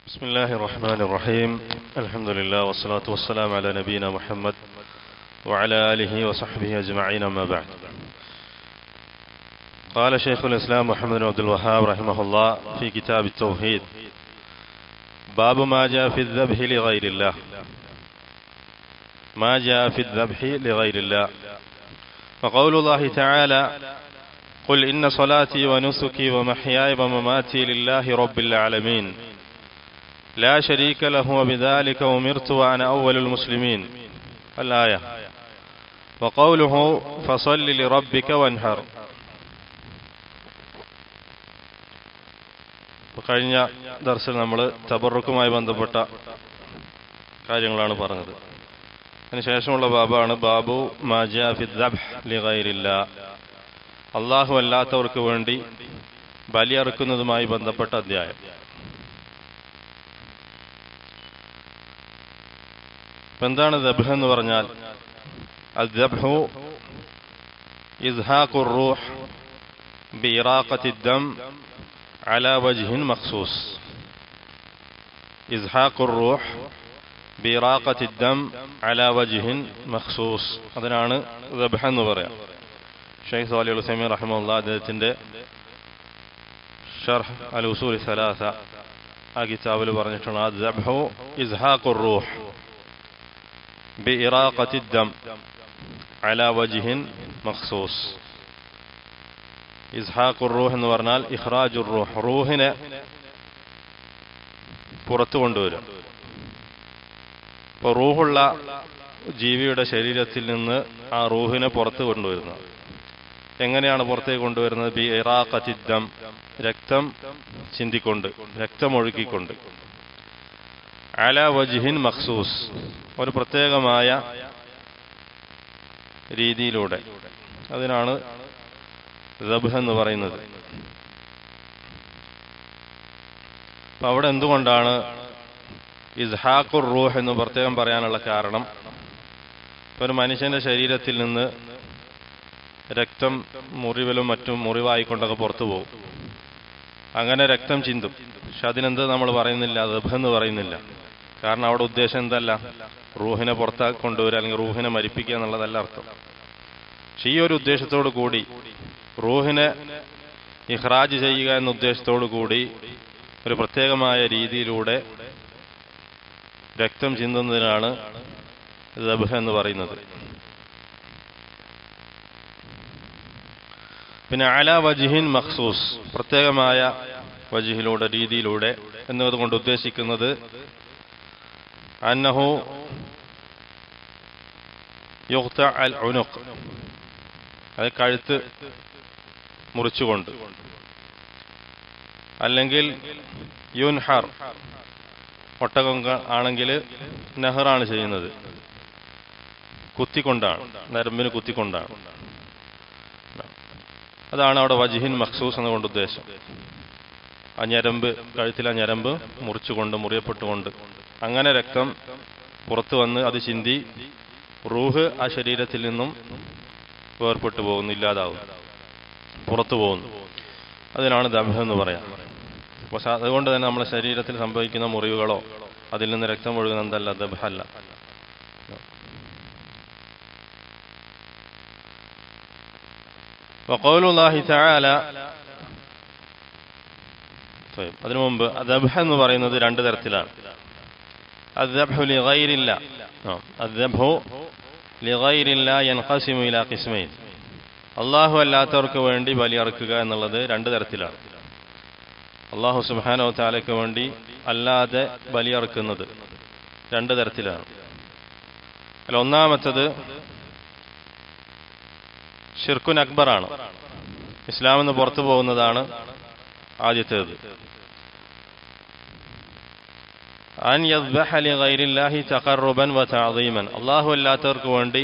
بسم الله الرحمن الرحيم. الحمد لله والصلاة والسلام على نبينا محمد وعلى آله وصحبه أجمعين، أما بعد. قال شيخ الإسلام محمد بن عبد الوهاب رحمه الله في كتاب التوحيد: باب ما جاء في الذبح لغير الله. ما جاء في الذبح لغير الله. وقول الله تعالى: قل إن صلاتي ونسكي ومحياي ومماتي لله رب العالمين لا شريك له وبذلك أمرت وأنا أول المسلمين. الآية. وقوله: فصل لربك وانحر. കഴിഞ്ഞ ദർസിൽ നമ്മൾ തബറുക്കുമായി ബന്ധപ്പെട്ട കാര്യങ്ങളാണ് പറഞ്ഞത്. അതിനുശേഷമുള്ള ബാബാണ് ബാബു മാജാ ഫി ദബ്ഹ് ലിഗൈരില്ലാ. അല്ലാഹു അല്ലാത്തവർക്ക് വേണ്ടി ബലിയറുക്കുന്നതുമായി ബന്ധപ്പെട്ട അധ്യായം. എന്താണ് ദബ്ഹ് എന്ന് പറഞ്ഞാൽ? അദ്ദബ്ഹു ഇസ്ഹാഖുർ റൂഹ് ബിഇറാഖത്തി ദം അലാ വജ്ഹിൻ മഖ്സൂസ്. ഇസ്ഹാഖുർ റൂഹ് ബിഇറാഖത്തി ദം അലാ വജ്ഹിൻ മഖ്സൂസ്. അതിനാണ് ദബ്ഹ് എന്ന് പറയാം. ഷെയ്ഖ് സ്വാലിഹ് അൽ ഉസൈമീൻ റഹിമഹുല്ലാഹ് അദ്ദേഹത്തിന്റെ ഷർഹ് അൽ ഉസൂൽ സലാസ ആ കിതാബിൽ പറഞ്ഞിട്ടുണ്ട്: അദ്ദബ്ഹു ഇസ്ഹാഖുർ റൂഹ് ബിഇറാഖത്തി ദം അലാ വജ്ഹിൻ മഖ്സൂസ്. ഇസ്ഹാഖുർ റൂഹ് എന്ന് പറഞ്ഞാൽ ഇഖ്റാജുർ റൂഹ്, റൂഹിനെ പുറത്തു കൊണ്ടുവരും. ഇപ്പോൾ റൂഹുള്ള ജീവിയുടെ ശരീരത്തിൽ നിന്ന് ആ റൂഹിനെ പുറത്തു കൊണ്ടുവരുന്നത് എങ്ങനെയാണ്? പുറത്തേക്ക് കൊണ്ടുവരുന്നത് ബിഇറാഖത്തി ദം, രക്തം ചിന്തിക്കൊണ്ട്, രക്തമൊഴുക്കിക്കൊണ്ട്. അലാ വജ്ഹിൻ മഖ്സൂസ്, ഒരു പ്രത്യേകമായ രീതിയിലൂടെ. അതിനാണ് ദബ്ഹ് എന്ന് പറയുന്നത്. അപ്പം അവിടെ എന്തുകൊണ്ടാണ് ഇസ്ഹാഖുർ റൂഹ് എന്ന് പ്രത്യേകം പറയാനുള്ള കാരണം? ഒരു മനുഷ്യന്റെ ശരീരത്തിൽ നിന്ന് രക്തം മുറിവിലും മറ്റും മുറിവായിക്കൊണ്ടൊക്കെ പുറത്തു പോകും. അങ്ങനെ രക്തം ചിന്തും. പക്ഷെ അതിനെന്ത് നമ്മൾ പറയുന്നില്ല, ദബ്ഹ് എന്ന് പറയുന്നില്ല. കാരണം അവിടെ ഉദ്ദേശം എന്തല്ല? റൂഹിനെ പുറത്താക്കി കൊണ്ടുവരിക, അല്ലെങ്കിൽ റൂഹിനെ മരിപ്പിക്കുക എന്നുള്ളതല്ല അർത്ഥം. പക്ഷെ ഈ ഒരു ഉദ്ദേശത്തോടു കൂടി, റൂഹിനെ ഇഖ്റാജ് ചെയ്യുക എന്ന ഉദ്ദേശത്തോടു കൂടി ഒരു പ്രത്യേകമായ രീതിയിലൂടെ രക്തം ചിന്തുന്നതിനാണ് ദബ്ഹ് എന്ന് പറയുന്നത്. പിന്നെ അലാ വജ്ഹിൻ മഖ്സൂസ്, പ്രത്യേകമായ വജ്ഹിലൂടെ, രീതിയിലൂടെ എന്നതുകൊണ്ട് ഉദ്ദേശിക്കുന്നത് അന്നഹു യുഖ്ത അൽ ഉനുഖ്, അത് കഴുത്ത് മുറിച്ചുകൊണ്ട്, അല്ലെങ്കിൽ യുൻഹർ, ഒട്ടകം ആണെങ്കിൽ നഹറാണ് ചെയ്യുന്നത്, കുത്തിക്കൊണ്ടാണ്, നരമ്പിന് കുത്തിക്കൊണ്ടാണ്. അതാണ് അവിടെ വജ്ഹിൻ മഖ്സൂസ് എന്നുകൊണ്ട് ഉദ്ദേശം. ആ ഞരമ്പ്, കഴുത്തിലെ ഞരമ്പ് മുറിച്ചുകൊണ്ട്, മുറിയപ്പെട്ടുകൊണ്ട്, അങ്ങനെ രക്തം പുറത്തു വന്ന് അത് ചിന്തി റൂഹ് ആ ശരീരത്തിൽ നിന്നും വേർപെട്ടു പോകുന്നു, ഇല്ലാതാവും, പുറത്തു പോകുന്നു. അതിനാണ് ദബ്ഹ് എന്ന് പറയാം. പക്ഷെ അതുകൊണ്ട് തന്നെ നമ്മുടെ ശരീരത്തിൽ സംഭവിക്കുന്ന മുറിവുകളോ അതിൽ നിന്ന് രക്തം ഒഴുകുന്ന എന്തല്ല, ദബ്ഹ് അല്ല. വഖൗലുല്ലാഹി തആല, അതിനു മുമ്പ് ദബ്ഹ് എന്ന് പറയുന്നത് രണ്ട് തരത്തിലാണ്. അദ്ദബ്ഹു ലിഗൈരില്ലാ, അദ്ദബ്ഹു ലിഗൈരില്ലാ യൻഖസിമു ഇലാ ഖിസ്മൈൻ. അല്ലാഹു അല്ലാത്തവർക്ക് വേണ്ടി ബലിയറുക്കുക എന്നുള്ളത് രണ്ട് തരത്തിലാണ്. അല്ലാഹു സുബ്ഹാനഹു വ തആലയ്ക്ക് വേണ്ടി അല്ലാതെ ബലിയറുക്കുന്നത് രണ്ട് തരത്തിലാണ്. അതിൽ ഒന്നാമത്തത് ഷിർക്കുൻ അക്ബറാണ്, ഇസ്ലാമിൽ നിന്ന് പുറത്തു പോകുന്നതാണ് ആദ്യത്തേത്. അൻ യദ്ബഹ ലിഗൈരില്ലാഹി തഖർറുബൻ വ തഅദീമൻ, അല്ലാഹു അല്ലാത്തവർക്ക് വേണ്ടി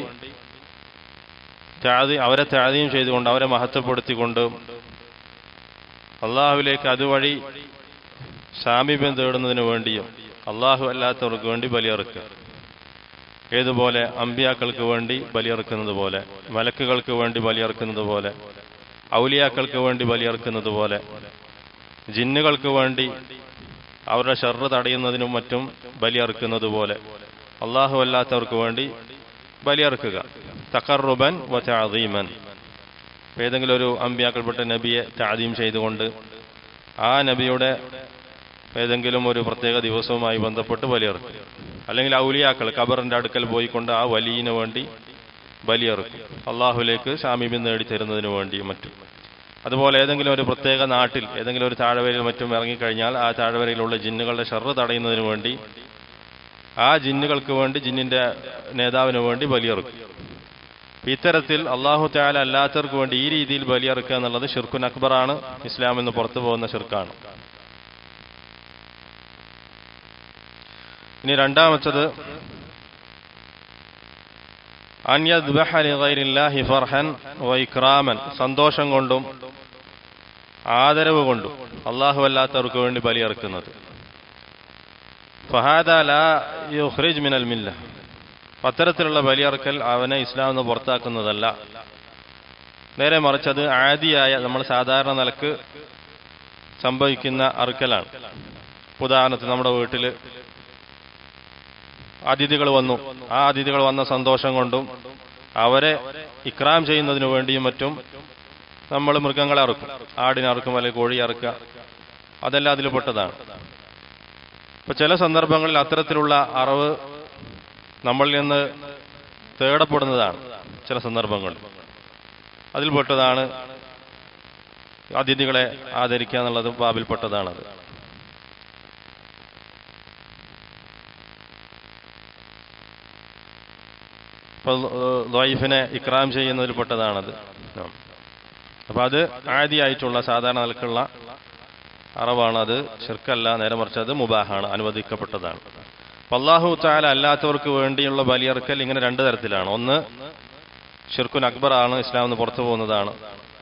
അവരെ തഅദീം ചെയ്തുകൊണ്ട്, അവരെ മഹത്വപ്പെടുത്തിക്കൊണ്ട്, അള്ളാഹുവിലേക്ക് അതുവഴി സാമീപ്യം തേടുന്നതിന് വേണ്ടിയും അള്ളാഹു അല്ലാത്തവർക്ക് വേണ്ടി ബലിയറുക്കുക. ഏതുപോലെ? അമ്പിയാക്കൾക്ക് വേണ്ടി ബലിയറുക്കുന്നത് പോലെ, മലക്കുകൾക്ക് വേണ്ടി ബലിയറുക്കുന്നത് പോലെ, ഔലിയാക്കൾക്ക് വേണ്ടി ബലിയറുക്കുന്നത് പോലെ, ജിന്നുകൾക്ക് വേണ്ടി അവരുടെ ഷർറ് തടയുന്നതിനും മറ്റും ബലിയറുക്കുന്നത് പോലെ അള്ളാഹു അല്ലാത്തവർക്ക് വേണ്ടി ബലിയറുക്കുക. തഖർറുബൻ വ തഅദീമൻ, ഏതെങ്കിലും ഒരു അമ്പിയാക്കൾപ്പെട്ട നബിയെ തഅദീം ചെയ്തുകൊണ്ട് ആ നബിയുടെ ഏതെങ്കിലും ഒരു പ്രത്യേക ദിവസവുമായി ബന്ധപ്പെട്ട് ബലിയറുക്കും. അല്ലെങ്കിൽ ഔലിയാക്കൾ ഖബറിന്റെ അടുക്കൽ പോയിക്കൊണ്ട് ആ വലിയിന് വേണ്ടി ബലിയറുക്കും, അള്ളാഹുലേക്ക് സാമീപ്യം നേടിത്തരുന്നതിന് വേണ്ടിയും മറ്റും. അതുപോലെ ഏതെങ്കിലും ഒരു പ്രത്യേക നാട്ടിൽ ഏതെങ്കിലും ഒരു താഴ്വരയിൽ മറ്റും ഇറങ്ങിക്കഴിഞ്ഞാൽ ആ താഴ്വരയിലുള്ള ജിന്നുകളുടെ ഷർറ് തടയുന്നതിന് വേണ്ടി ആ ജിന്നുകൾക്ക് വേണ്ടി ജിന്നിന്റെ നേതാവിന് വേണ്ടി ബലിയറുക്കും. ഇത്തരത്തിൽ അള്ളാഹു തആല അല്ലാത്തവർക്ക് വേണ്ടി ഈ രീതിയിൽ ബലിയറുക്കുക എന്നുള്ളത് ശിർക്കുൻ അക്ബറാണ്, ഇസ്ലാമിൽ നിന്ന് പുറത്തു പോകുന്ന ശിർക്കാണ്. ഇനി രണ്ടാമത്തത് അൻ യദ്ബഹ ലിഗൈരില്ലാഹി ഫർഹൻ വ ഇക്റാമൻ, സന്തോഷം കൊണ്ടും ആദരവ് കൊണ്ടും അള്ളാഹു അല്ലാത്തവർക്ക് വേണ്ടി ബലിയറുക്കുന്നത്. ഫഹാദ ലാ യുഖ്രിജ് മിനൽ മില്ല, അത്തരത്തിലുള്ള ബലിയറുക്കൽ അവനെ ഇസ്ലാമിൽ നിന്ന് പുറത്താക്കുന്നതല്ല. നേരെ മറിച്ച് അത് ആദിയായ നമ്മൾ സാധാരണ നിലക്ക് സംഭവിക്കുന്ന അറുക്കലാണ്. ഉദാഹരണത്തിന് നമ്മുടെ വീട്ടിൽ അതിഥികൾ വന്നു, ആ അതിഥികൾ വന്ന സന്തോഷം കൊണ്ടും അവരെ ഇക്രാം ചെയ്യുന്നതിനു വേണ്ടിയും മറ്റും നമ്മൾ മൃഗങ്ങളെ അറുക്കും, ആടിനെ അറുക്കും അല്ലെങ്കിൽ കോഴി അറുക്കുക, അതെല്ലാം അതിൽ പെട്ടതാണ്. ഇപ്പൊ ചില സന്ദർഭങ്ങളിൽ അത്തരത്തിലുള്ള അറിവ് നമ്മളിൽ നിന്ന് തേടപ്പെടുന്നതാണ്. ചില സന്ദർഭങ്ങളിൽ അതിൽപ്പെട്ടതാണ് അതിഥികളെ ആദരിക്കുക എന്നുള്ളത് ബാബിൽപ്പെട്ടതാണത്. ളൈഫിനെ ഇക്രാം ചെയ്യുന്നതിൽ പെട്ടതാണത്. അപ്പൊ അത് ആദിയായിട്ടുള്ള സാധാരണ നിലക്കുള്ള അറിവാണ്, അത് ശിർക്കല്ല, നേരെ മറിച്ച് അത് മുബാഹാണ്, അനുവദിക്കപ്പെട്ടതാണ്. അപ്പൊ അല്ലാഹു തആല അല്ലാത്തവർക്ക് വേണ്ടിയുള്ള ബലിയറുക്കൽ ഇങ്ങനെ രണ്ട് തരത്തിലാണ്. ഒന്ന് ശിർക്കുൻ അക്ബർ ആണ്, ഇസ്ലാമിൽ നിന്ന് പുറത്തു പോകുന്നതാണ്.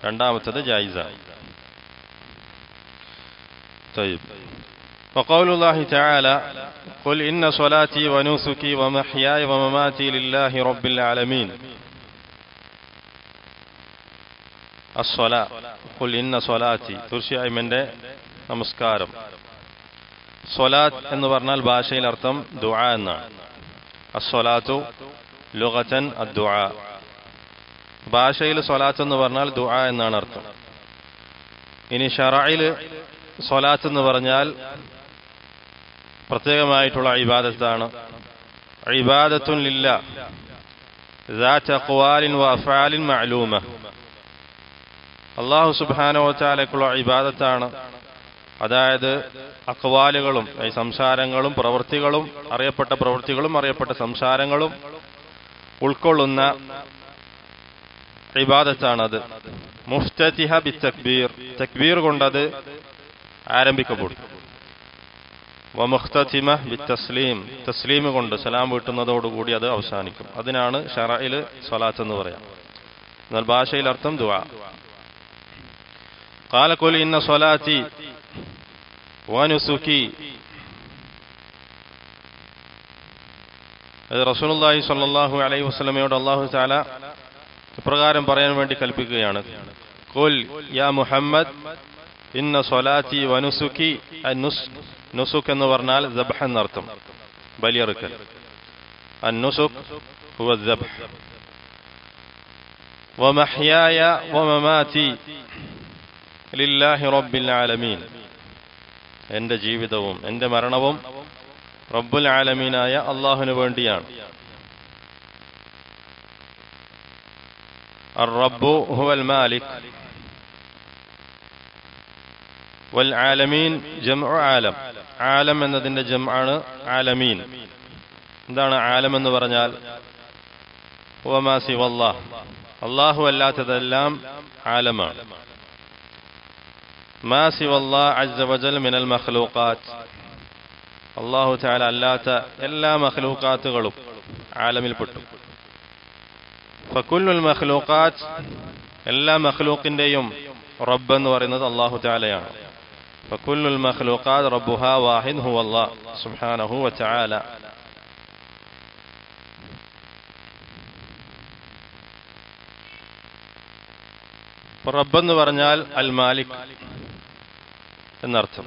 രണ്ടാമത്തത് ജായിസാണ്. وقول الله تعالى قل إن صلاتي ونسكي ومحياي ومماتي لله رب العالمين. الصلاة قل إن صلاتي തീർച്ചയായും എൻ്റെ നമസ്കാരം. സ്വലാത്ത് എന്ന് പറഞ്ഞാൽ ഭാഷയിൽ അർത്ഥം ദുആ എന്നാണ്. അസ്സലാത്തു ലുഗതൻ അദ്ദുആ, ഭാഷയിൽ സ്വലാത്ത് എന്ന് പറഞ്ഞാൽ ദുആ എന്നാണ് അർത്ഥം. ഇനി ശറഇൽ സ്വലാത്ത് എന്ന് പറഞ്ഞാൽ പ്രത്യേകമായിട്ടുള്ള ഇബാദത്താണ്. ഇബാദത്തുൻ ലില്ലാഹ് ദാത അഖ്വാലിൻ വ അഫ്ആലിൻ മഅലൂമ, അല്ലാഹു സുബ്ഹാനഹു വ തആലക്കുള്ള ഇബാദത്താണ്. അതായത് അഖ്വാലുകളും സംസാരങ്ങളും പ്രവൃത്തികളും, അറിയപ്പെട്ട പ്രവൃത്തികളും അറിയപ്പെട്ട സംസാരങ്ങളും ഉൾക്കൊള്ളുന്ന ഇബാദത്താണത്. മുഫ്തതിഹ ബിത്തക്ബീർ, തക്ബീർ കൊണ്ടത് ആരംഭിക്കപ്പെടും. വമുഖ്തതിമ ബിത്തസ്ലീം, തസ്ലീം കൊണ്ട് സലാം വീട്ടുന്നതോടുകൂടി അത് അവസാനിക്കും. അതിനാണ് ശറഇൽ സ്വലാത്ത് എന്ന് പറയാം. എന്നാൽ ഭാഷയിൽ അർത്ഥം ദുആ. ഖാല ഖുൽ ഇന്ന സ്വലാത്തി വനുസുകി, റസൂലുള്ളാഹി സ്വല്ലല്ലാഹു അലൈഹി വസല്ലമയോട് അല്ലാഹു തആല ഇപ്രകാരം പറയാൻ വേണ്ടി കൽപ്പിക്കുകയാണ്. ഖുൽ യാ മുഹമ്മദ് ഇന്ന സ്വലാത്തി വനുസുകി, നുസുക് എന്ന് പറഞ്ഞാൽ ദബ്ഹ് എന്നർത്ഥം, ബലിയറുക്കൽ. അന്നുസുക് ഹുവ ദബ്ഹ്. വമഹ്യായ വമമാതി ലില്ലാഹി റബ്ബിൽ ആലമീൻ, എൻ്റെ ജീവിതവും എൻ്റെ മരണവും റബ്ബുൽ ആലമീനായ അല്ലാഹുവിന് വേണ്ടിയാണ്. അർ-റബ്ബു ഹുവൽ മാലിക് വൽ ആലമീൻ ജംഉ ആലം, ആലം എന്നതിന്റെ ജംആണ് ആലമീൻ. എന്താണ് ആലം എന്ന് പറഞ്ഞാൽ? വമാ സിവല്ലാഹ്, അല്ലാഹു അല്ലാത്തതെല്ലാം ആലമാണ്. മാ സിവല്ലാഹ് അസ്സ വജൽ മിനൽ മഖ്ലൂഖാത്ത്, അല്ലാഹു തആല അല്ലാത്ത എല്ലാ മഖ്ലൂഖാത്തുകളും ആലമിൽപ്പെട്ടു. ഫകുല്ലുൽ മഖ്ലൂഖാത്ത്, എല്ലാ മഖ്ലൂഖിന്റെയും റബ്ബ് എന്ന് പറയുന്നത് അല്ലാഹു തആലയാണ്. ഫകുല്ലുൽ മഖ്ലൂഖാത്ത് റബ്ബുഹാ വാഹിദ് ഹുവ അല്ലാഹ് സുബ്ഹാനഹു വ തആല. റബ്ബ് എന്ന് പറഞ്ഞാൽ അൽ മാലിക് എന്നർത്ഥം.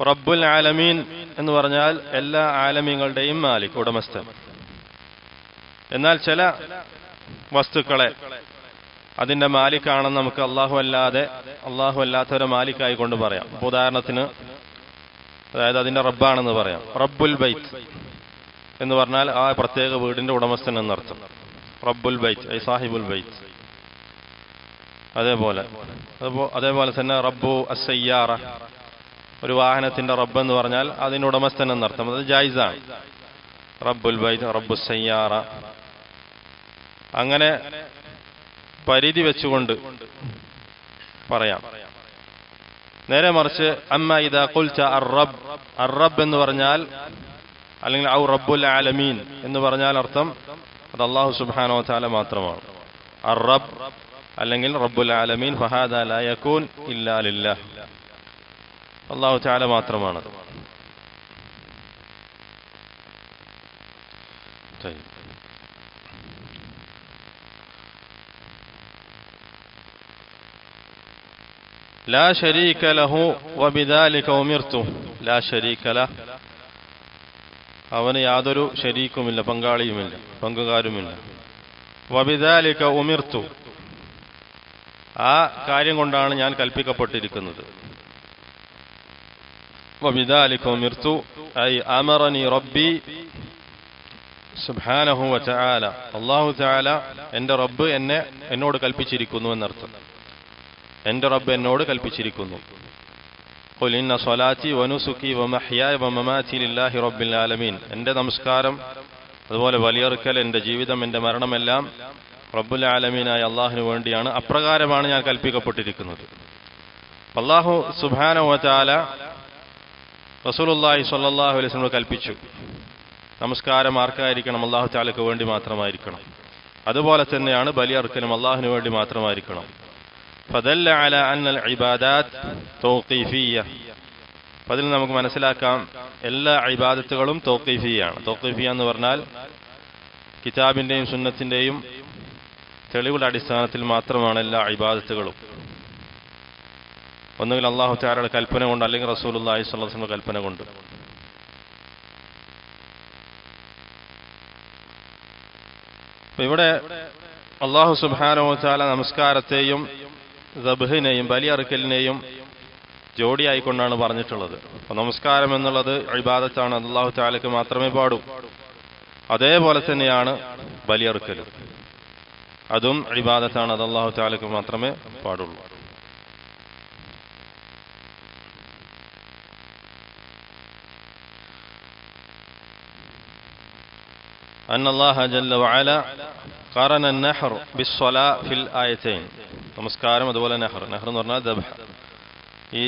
റബ്ബുൽ ആലമീൻ എന്ന് പറഞ്ഞാൽ എല്ലാ ആലമീങ്ങളുടെയും മാലിക്, ഉടമസ്ഥൻ. എന്നാൽ ചില വസ്തുക്കളെ അതിന്റെ മാലിക്കാണെന്ന് നമുക്ക് അള്ളാഹു അല്ലാത്തൊരു മാലിക്കായി കൊണ്ട് പറയാം. ഉദാഹരണത്തിന്, അതായത് അതിന്റെ റബ്ബാണെന്ന് പറയാം. റബ്ബുൽ ബൈത്ത് എന്ന് പറഞ്ഞാൽ ആ പ്രത്യേക വീടിന്റെ ഉടമസ്ഥൻ എന്നർത്ഥം. റബ്ബുൽ ബൈത്ത് ഐ സാഹിബുൽ ബൈത്ത്. അതേപോലെ തന്നെ റബ്ബു അസ്സയ്യാറ, ഒരു വാഹനത്തിന്റെ റബ്ബ് എന്ന് പറഞ്ഞാൽ അതിന്റെ ഉടമസ്ഥൻ എന്നർത്ഥം. അത് ജായിസാണ്. റബ്ബുൽ ബൈത്ത്, റബ്ബു സയ്യാറ, അങ്ങനെ പരിധി വെച്ചുകൊണ്ട് പറയാം. നേരെ മറിച്ച് അമ്മ ഇദാ ഖുൽത അർ-റബ്ബ് എന്ന് പറഞ്ഞാൽ, അല്ലെങ്കിൽ ഔ റബ്ബുൽ ആലമീൻ എന്ന് പറഞ്ഞാൽ അർത്ഥം അത് അല്ലാഹു സുബ്ഹാനഹു വ തആല മാത്രമാണ്. അർ-റബ്ബ് അല്ലെങ്കിൽ റബ്ബുൽ ആലമീൻ ഫഹാദാ ലാ യകൂൻ ഇല്ലാ ലില്ലാഹ്, അല്ലാഹു തആല മാത്രമാണ്. ലാ ശരീക ലഹു വബിദാലിക ഉമിർതു. ലാ ശരീക ലഹ്, അവന് യാതൊരു ശരീക്കുമില്ല, പങ്കുകാരുമില്ല. വബിദാലിക ഉമിർതു, ആ കാര്യം കൊണ്ടാണ് ഞാൻ കൽപ്പിക്കപ്പെട്ടിരിക്കുന്നത്. വബിദാലിക ഉമിർതു ഐ അമറനി റബ്ബി സുബ്ഹാനഹു വ തആല, അല്ലാഹു തആല എന്റെ റബ്ബ് എന്നോട് കൽപ്പിച്ചിരിക്കുന്നു എന്നർത്ഥം. എന്റെ റബ്ബ് എന്നോട് കൽപ്പിച്ചിരിക്കുന്നു. ഖുൽ ഇന്ന സ്വലാത്തി വനുസുക്കി വമഹ്യായ വമമാതി ലില്ലാഹി റബ്ബിൽ ആലമീൻ, എന്റെ നമസ്കാരം, അതുപോലെ ബലിയറുക്കൽ, എന്റെ ജീവിതം, എന്റെ മരണമെല്ലാം റബ്ബുൽ ആലമീനായ അള്ളാഹുവിന് വേണ്ടിയാണ്. അപ്രകാരമാണ് ഞാൻ കൽപ്പിക്കപ്പെട്ടിരിക്കുന്നത്. അല്ലാഹു സുബ്ഹാനഹു വ തആല റസൂലുള്ളാഹി സ്വല്ലല്ലാഹു അലൈഹി വസല്ലം കൽപ്പിച്ചു, നമസ്കാരം ആർക്കായിരിക്കണം? അല്ലാഹു തആലക്ക് വേണ്ടി മാത്രമായിരിക്കണം. അതുപോലെ തന്നെയാണ് ബലിയറുക്കലും അള്ളാഹുവിന് വേണ്ടി മാത്രമായിരിക്കണം. ഫദല്ല അലാ അന്നൽ ഇബാദാത്ത് തൗഖീഫിയ്യ, അതിൽ നമുക്ക് മനസ്സിലാക്കാം എല്ലാ ഇബാദത്തുകളും തൗഖീഫിയാണ്. തൗഖീഫിയ എന്ന് പറഞ്ഞാൽ കിതാബിന്റെയും സുന്നത്തിന്റെയും തെളിവുകളുടെ അടിസ്ഥാനത്തിൽ മാത്രമാണ് എല്ലാ ഇബാദത്തുകളും. ഒന്നുകിൽ അല്ലാഹു തആലയുടെ കൽപ്പന കൊണ്ട്, അല്ലെങ്കിൽ റസൂലുള്ളാഹി സ്വല്ലല്ലാഹു അലൈഹി വസല്ലം കൽപ്പന കൊണ്ട്. ഇവിടെ അല്ലാഹു സുബ്ഹാനഹു വ തആല നമസ്കാരത്തെയും ദബ്ഹിനെയും ബലിയറുക്കലിനെയും ജോഡിയായിക്കൊണ്ടാണ് പറഞ്ഞിട്ടുള്ളത്. അപ്പോൾ നമസ്കാരം എന്നുള്ളത് ഇബാദത്താണ്, അല്ലാഹു തആലക്ക് മാത്രമേ പാടൂ. അതേപോലെ തന്നെയാണ് ബലിയറുക്കൽ, അതും ഇബാദത്താണ്, അത് അല്ലാഹു തആലക്ക് മാത്രമേ പാടുള്ളൂ. أن الله جل وعلا قارن النحر بالصلاة في الآيتين. നമസ്കാരം അതുപോലെ നഹർ എന്ന് പറഞ്ഞാൽ ദബ്ഹ്, ഈ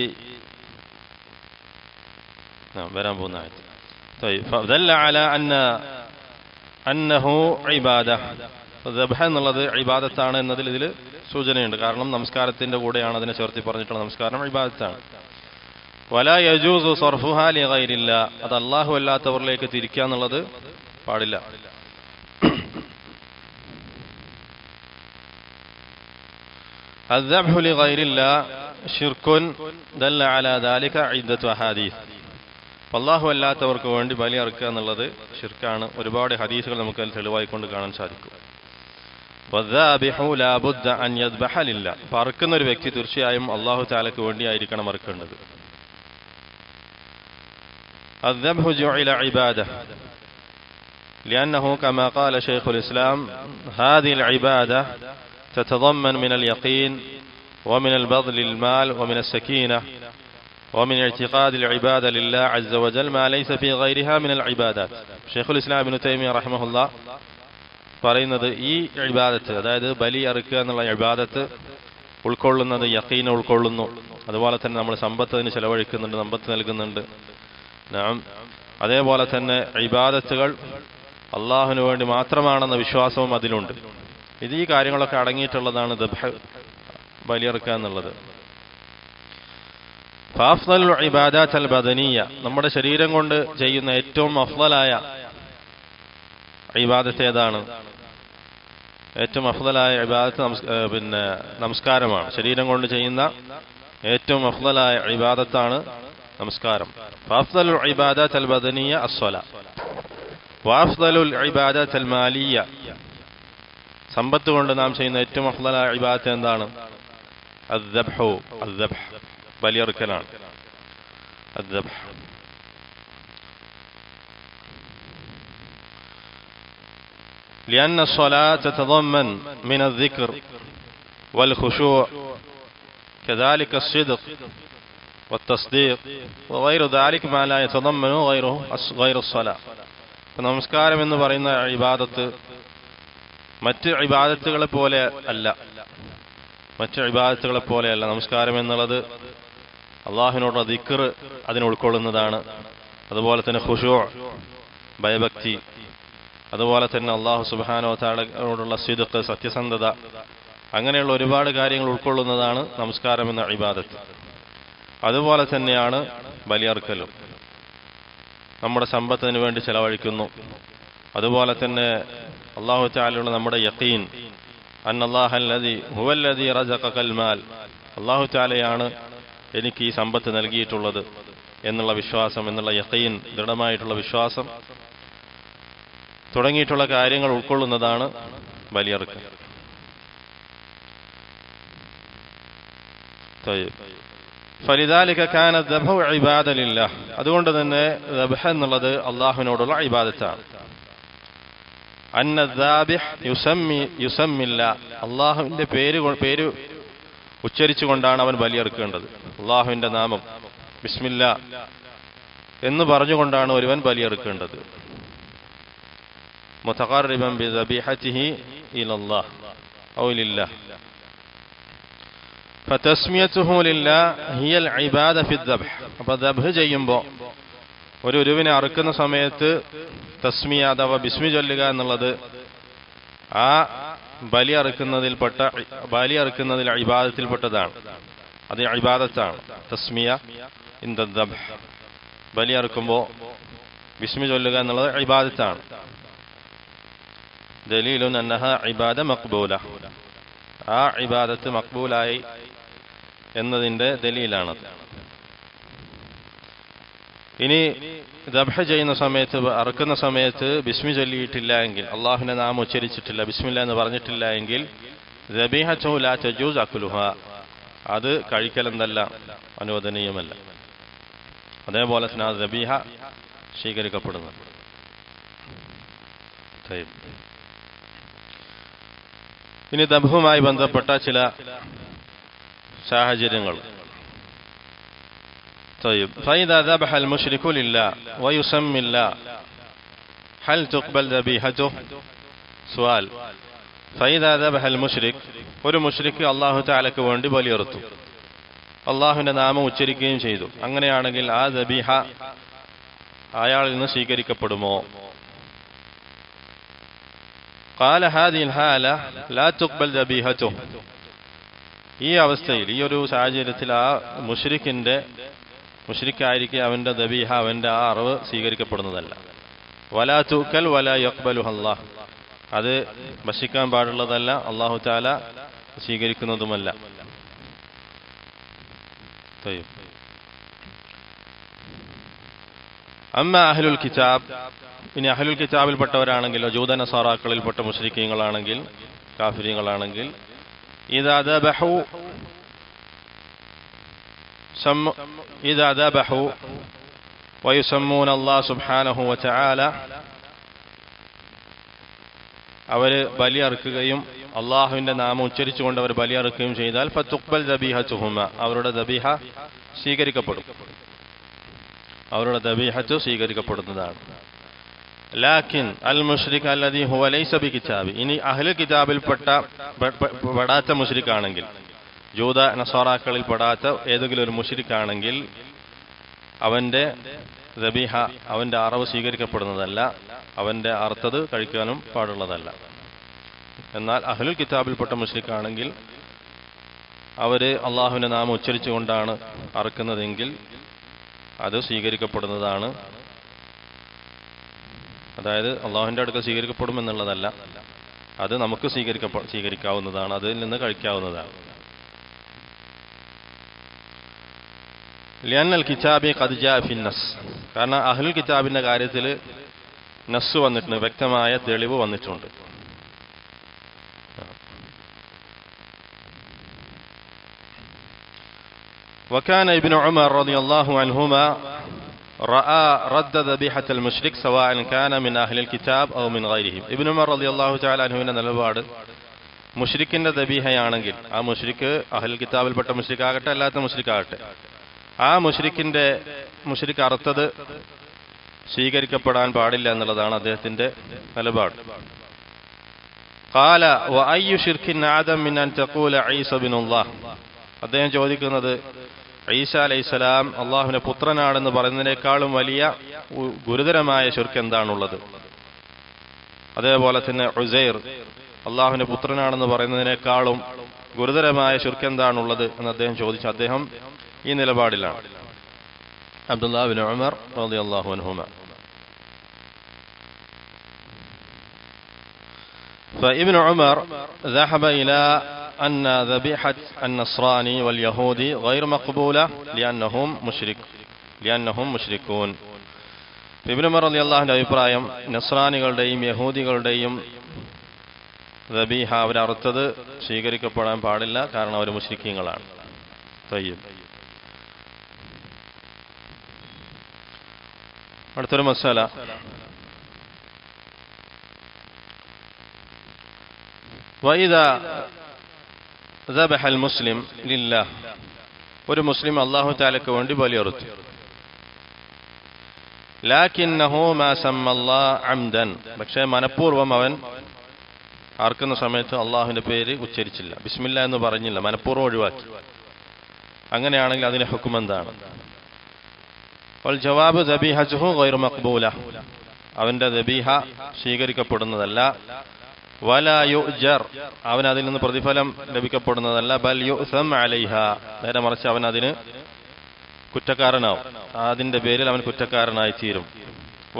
വരാൻ പോകുന്ന ആയത്ത്. فدل على أنه عبادة. ദബ്ഹ് എന്നുള്ളത് ഇബാദത്താണ് എന്നതിൽ ഇതിൽ സൂചനയുണ്ട്. കാരണം നമസ്കാരത്തിന്റെ കൂടെയാണ് അതിനെ ചേർത്തി പറഞ്ഞിട്ടുള്ളത്. നമസ്കാരം ഇബാദത്താണ്. വലാ യജൂസു സർഫുഹാ ലിഗൈരില്ലാ, അത് അല്ലാഹു അല്ലാത്തവരിലേക്ക് തിരിക്കുക എന്നുള്ളത് പാടില്ല. الذبح لغير الله شرك دل على ذلك عدة أحاديث. അല്ലാഹു അല്ലാത്തവർക്ക് വേണ്ടി ബലി അറുക്കുക എന്നുള്ളത് ഷിർക്കാണ്. ഒരുപാട് ഹദീസുകൾ നമുക്ക് അതിൽ തെളിവായിക്കൊണ്ട് കാണാൻ സാധിക്കും. والذابح لا بد أن يذبح لله. അറുക്കുന്ന ഒരു വ്യക്തി തീർച്ചയായും അല്ലാഹു തആലക്ക് വേണ്ടിയായിരിക്കണം അറുക്കേണ്ടത്. الذبح جعل عبادة لأنه كما قال شيخ الإسلام هذه العبادة تتضمن من اليقين ومن البذل المال ومن السكينة ومن اعتقاد العبادة لله عز وجل ما ليس في غيرها من العبادات. شيخ الإسلام ابن تيمية رحمه الله പറയുന്നത് ഈ ഇബാദത്ത്, അതായത് ബലി അറുക്കുക എന്നുള്ള ഇബാദത്ത് ഉൾക്കൊള്ളുന്നത് യഖീൻ ഉൾക്കൊള്ളുന്നു. അതുപോലെ തന്നെ നമ്മൾ സമ്പത്തിന് ചെലവഴിക്കുന്നുണ്ട്, സമ്പത്ത് നൽകുന്നുണ്ട്. അതേപോലെ തന്നെ ഇബാദത്തുകൾ അള്ളാഹുവിന് വേണ്ടി മാത്രമാണെന്ന വിശ്വാസവും അതിലുണ്ട്. ഇത് ഈ കാര്യങ്ങളൊക്കെ അടങ്ങിയിട്ടുള്ളതാണ് ദബ്ഹ്, ബലിയറുക്കുക എന്നുള്ളത്. ഫഅഫ്ളലുൽ ഇബാദാത്ത് അൽ ബദനിയ്യ, നമ്മുടെ ശരീരം കൊണ്ട് ചെയ്യുന്ന ഏറ്റവും അഫ്ളലായ ഇബാദത്ത് ഏതാണ്? ഏറ്റവും അഫ്ളലായ ഇബാദത്ത് നമസ്കാരമാണ്. ശരീരം കൊണ്ട് ചെയ്യുന്ന ഏറ്റവും അഫ്ളലായ ഇബാദത്താണ് നമസ്കാരം. ഫഅഫ്ദലുൽ ഇബാദാത്ത് അൽ ബദനിയ അസ്സലാ വഅഫ്ദലുൽ ഇബാദാത്ത് അൽ മാലിയ, സമ്പത്ത് കൊണ്ട് നാം ചെയ്യുന്ന ഏറ്റവും അഫ്ദലായ ഇബാദത്ത് എന്താണ്? അദ്ദബ്ഹു, അദ്ദബ്ഹ് ബലിയറുക്കലാണ്. അദ്ദബ്ഹ് لأن الصلاة تتضمن من الذكر والخشوع كذلك الصدق والتصديق وغير ذلك ما لا يتضمن غير الصلاة. നമസ്കാരം എന്ന് പറയുന്ന ഇബാദത്ത് മറ്റ് ഇബാദത്തുകളെ പോലെ അല്ല. നമസ്കാരം എന്നുള്ളത് അള്ളാഹുവിനോടുള്ള ദിക്ർ അതിനെ ഉൾക്കൊള്ളുന്നതാണ്. അതുപോലെ തന്നെ ഖുശൂ, ഭയഭക്തി, അതുപോലെ തന്നെ അള്ളാഹു സുബ്ഹാനഹു വ തആലയോടുള്ള സിദ്ഖ്, സത്യസന്ധത, അങ്ങനെയുള്ള ഒരുപാട് കാര്യങ്ങൾ ഉൾക്കൊള്ളുന്നതാണ് നമസ്കാരം എന്ന ഇബാദത്ത്. അതുപോലെ തന്നെയാണ് ബലിയർക്കലും. നമ്മുടെ സമ്പത്തിന് വേണ്ടി ചെലവഴിക്കുന്നു. അതുപോലെ തന്നെ അള്ളാഹു തആലയുള്ള നമ്മുടെ യഖീൻ, അന്നല്ലാഹല്ലദീ ഹുവല്ലദീ റസഖകൽ മാൽ, അള്ളാഹു തആലയാണ് എനിക്ക് ഈ സമ്പത്ത് നൽകിയിട്ടുള്ളത് എന്നുള്ള വിശ്വാസം, എന്നുള്ള യഖീൻ, ദൃഢമായിട്ടുള്ള വിശ്വാസം തുടങ്ങിയിട്ടുള്ള കാര്യങ്ങൾ ഉൾക്കൊള്ളുന്നതാണ് ബലിയർക്കൽ. ഫലിദാലിക കാന ദബ്ഹു ഇബാദ ലില്ലാഹ്, അതുകൊണ്ട് തന്നെ ദബ്ഹ് എന്നുള്ളത് അള്ളാഹുവിനോടുള്ള ഇബാദത്താണ്. അന്ന ദാബിഹ് യുസമ്മില്ല, അള്ളാഹുവിന്റെ പേര് ഉച്ചരിച്ചുകൊണ്ടാണ് അവൻ ബലിയറുക്കേണ്ടത്. അള്ളാഹുവിന്റെ നാമം ബിസ്മില്ല എന്ന് പറഞ്ഞുകൊണ്ടാണ് ഒരുവൻ ബലിയറുക്കേണ്ടത്. മുതഖർരിബൻ ബിദബീഹതിഹി ഇലല്ലാഹ് ഔ ലില്ലാഹ്. ഫതസ്മിയതുഹു ലില്ലാഹ് ഹിയൽ ഇബാദ ഫിദ്ദബ്ഹ്. അപ്പോൾ ദബ്ഹ് ചെയ്യുമ്പോൾ ഒരുവിനെ അറുക്കുന്ന സമയത്ത് തസ്മിയ അഥവാ ബിസ്മി ചൊല്ലുക എന്നുള്ളത് ആ ബലി അറുക്കുന്നതിൽ ഇബാദത്തിൽപ്പെട്ടതാണ്. അത് ഇബാദത്താണ്. തസ്മിയ ഇൻ ദബ്ഹ്, ബലി അറുക്കുമ്പോൾ ബിസ്മി ചൊല്ലുക എന്നുള്ളത് ഇബാദത്താണ്. ദലീലുൻ അന്നഹ ഇബാദ മഖ്ബൂല, ആ ഇബാദത്ത് മഖ്ബൂലായി എന്നതിന്റെ ദലീലാണത്. ഇനി ദബ്ഹ് ചെയ്യുന്ന സമയത്ത്, അറുക്കുന്ന സമയത്ത് ബിസ്മി ചൊല്ലിയിട്ടില്ല എങ്കിൽ, അള്ളാഹുവിന്റെ നാമം ഉച്ചരിച്ചിട്ടില്ല, ബിസ്മില്ല എന്ന് പറഞ്ഞിട്ടില്ല എങ്കിൽ ദബീഹതു ലാ തജൂസ് അക്ലുഹ, അത് കഴിക്കലെന്നല്ല, അനുവദനീയമല്ല. അതേപോലെ തന്നെ ആ ദബീഹ സ്വീകരിക്കപ്പെടുന്നു. ഇനി ദബ്ഹുമായി ബന്ധപ്പെട്ട ചില സാഹചര്യങ്ങൾ. طيب فإذا ذبح المشرك لله ويسمي الله هل تقبل ذبيحته؟ سؤال. فإذا ذبح المشرك, ഒരു മുശ്രിക്ക് അല്ലാഹു തആലക്ക് വേണ്ടി ബലിയറുത്തു, അല്ലാഹുവിന്റെ നാമം ഉച്ചരിക്കുകയും ചെയ്തു, അങ്ങനെയാണെങ്കിൽ ആ ദബീഹ അയാളിൽ നിന്ന് സ്വീകരിക്കപ്പെടുമോ? قال هذه الحالة لا تقبل ذبيحته. ഈ അവസ്ഥയിൽ, ഈ ഒരു സാഹചര്യത്തിൽ ആ മുശ്രിക്കായിരിക്കെ അവന്റെ ദബീഹ, അവന്റെ ആ അറിവ് സ്വീകരിക്കപ്പെടുന്നതല്ല. വലാ തുക്കൽ വലാ യഖ്ബലുഹ അല്ലാഹ്, അത് ഭക്ഷിക്കാൻ പാടുള്ളതല്ല, അല്ലാഹു തആല സ്വീകരിക്കുന്നതുമല്ല. അമ്മ അഹ്ലുൽ കിതാബ്, ഇനി അഹ്ലുൽ കിതാബിൽപ്പെട്ടവരാണെങ്കിലോ, ജൂത നസാറാക്കളിൽപ്പെട്ട മുശ്രിക്കീങ്ങളാണെങ്കിൽ, കാഫിരീങ്ങളാണെങ്കിൽ, ഇദാ ദബഹു വയുസമ്മൂന അല്ലാഹു സുബ്ഹാനഹു വതആല, അവർ ബലിയറുക്കുകയും അള്ളാഹുവിന്റെ നാമം ഉച്ചരിച്ചുകൊണ്ട് അവർ ബലിയറുക്കുകയും ചെയ്താൽ ഫതുഖ്ബൽ ദബീഹതുഹുമ, അവരുടെ ദബീഹ സ്വീകരിക്കപ്പെടും, അവരുടെ ദബീഹത്ത് സ്വീകരിക്കപ്പെടുന്നതാണ്. ലാക്കിൻ അൽ മുശ്രിക് അല്ലദീ ഹുവ ലൈസ ബികിതാബി, ഇനി അഹ്ലുൽ കിതാബിൽ പെടാത്ത മുശ്രിക്കാണെങ്കിൽ, ജൂത നസാറാക്കളിൽ പെടാത്ത ഏതെങ്കിലും ഒരു മുശ്രിക്കാണെങ്കിൽ അവന്റെ ദബീഹ, അവന്റെ അറവ് സ്വീകരിക്കപ്പെടുന്നതല്ല, അവന്റെ അർത്ഥത് കഴിക്കാനും പാടുള്ളതല്ല. എന്നാൽ അഹ്ലുൽ കിതാബിൽപ്പെട്ട മുശ്രിക്കാണെങ്കിൽ അവര് അള്ളാഹുവിന്റെ നാമം ഉച്ചരിച്ചുകൊണ്ടാണ് അറുക്കുന്നതെങ്കിൽ അത് സ്വീകരിക്കപ്പെടുന്നതാണ്. അതായത് അള്ളാഹുവിന്റെ അടുക്കൽ സ്വീകരിക്കപ്പെടുമെന്നുള്ളതല്ല, അത് നമുക്ക് സ്വീകരിക്കാവുന്നതാണ്, അതിൽ നിന്ന് കഴിക്കാവുന്നതാണ്. ലിഅന്നൽ കിതാബി ഖദ് ജാഅ ഫി നസ്, കാരണം അഹ്ലുൽ കിതാബിന്റെ കാര്യത്തിൽ നസ് വന്നിട്ടുണ്ട്, വ്യക്തമായ തെളിവ് വന്നിട്ടുണ്ട്. وكان ابن عمر رضي الله عنهما رأى رد ذبيحة المشرك سواء كان من أهل الكتاب أو من غيرهم. ابن عمر رضي الله تعالى عنه നിലപാട് മുശ്രിക്കിന്റെ ദബീഹയാണെങ്കിൽ ആ മുശ്രിക്ക് അഹ്ലുൽ കിതാബിൽപ്പെട്ട മുശ്രിക്കാകട്ടെ അല്ലാത്ത മുശ്രിക്കാകട്ടെ, ആ മുശ്രിക്ക് അറുത്തത് സ്വീകരിക്കപ്പെടാൻ പാടില്ല എന്നുള്ളതാണ് അദ്ദേഹത്തിന്റെ നിലപാട്. ഖാല വഅയ്യു ശിർക്കിൻ ആദം മിൻ അൻ തഖൂല ഈസ ഇബ്നുല്ലാഹ്, അദ്ദേഹം ചോദിക്കുന്നത് ഈസ അലൈഹിസ്സലാം അള്ളാഹുവിന്റെ പുത്രനാണെന്ന് പറയുന്നതിനേക്കാളും വലിയ ഗുരുതരമായ ശിർക്ക് എന്താണുള്ളത്? അതേപോലെ തന്നെ ഉസൈർ അള്ളാഹുവിന്റെ പുത്രനാണെന്ന് പറയുന്നതിനേക്കാളും ഗുരുതരമായ ശിർക്ക് എന്താണുള്ളത് എന്ന് അദ്ദേഹം ചോദിച്ചു. അദ്ദേഹം ഈ നിലപാടിലാണ്. അബ്ദുല്ലാഹ് ഇബ്നു ഉമർ റളിയല്ലാഹു അൻഹുമാ. فابن عمر ذهب إلى أن ذبيحة النصراني واليهودي غير مقبولة لأنهم مشركون. ഇബ്നു ഉമർ റളിയല്ലാഹുവിന്റെ അഭിപ്രായം നസ്രാനികളുടെയും യഹൂദികളുടെയും ദബീഹ അവരറുത്തത് സ്വീകരിക്കപ്പെടാൻ പാടില്ല, കാരണം അവർ മുശ്രിക്കീങ്ങളാണ്. തയ്യിബ്. അടുത്തൊരു മസാല, وإذا ذبح المسلم لله, ഒരു മുസ്ലിം അല്ലാഹു തആലയ്ക്ക് വേണ്ടി ബലിയറുത്തു. ലാകിന്നഹു മാ സമ്മല്ലാ അംദൻ, പക്ഷേ മനഃപൂർവ്വം അവൻ അറുക്കുന്ന സമയത്ത് അള്ളാഹുവിന്റെ പേര് ഉച്ചരിച്ചില്ല, ബിസ്മില്ല എന്ന് പറഞ്ഞില്ല, മനഃപൂർവ്വം ഒഴിവാക്കി. അങ്ങനെയാണെങ്കിൽ അതിന്റെ ഹുക്ം എന്താണ്? വൽ ജവാബ് ദബീഹതുഹു ഗൈറു മഖ്ബൂല, അവന്റെ ദബീഹ സ്വീകരിക്കപ്പെടുന്നതല്ല. വലാ യുഅ്ജർ, അവൻ അതിൽ നിന്ന് പ്രതിഫലം ലഭിക്കപ്പെടുന്നതല്ല. ബൽ യുഅ്സം അലൈഹ, നേരെ മറിച്ച് അവൻ അതിന് കുറ്റക്കാരനാവും, അതിന്റെ പേരിൽ അവൻ കുറ്റക്കാരനായി തീരും.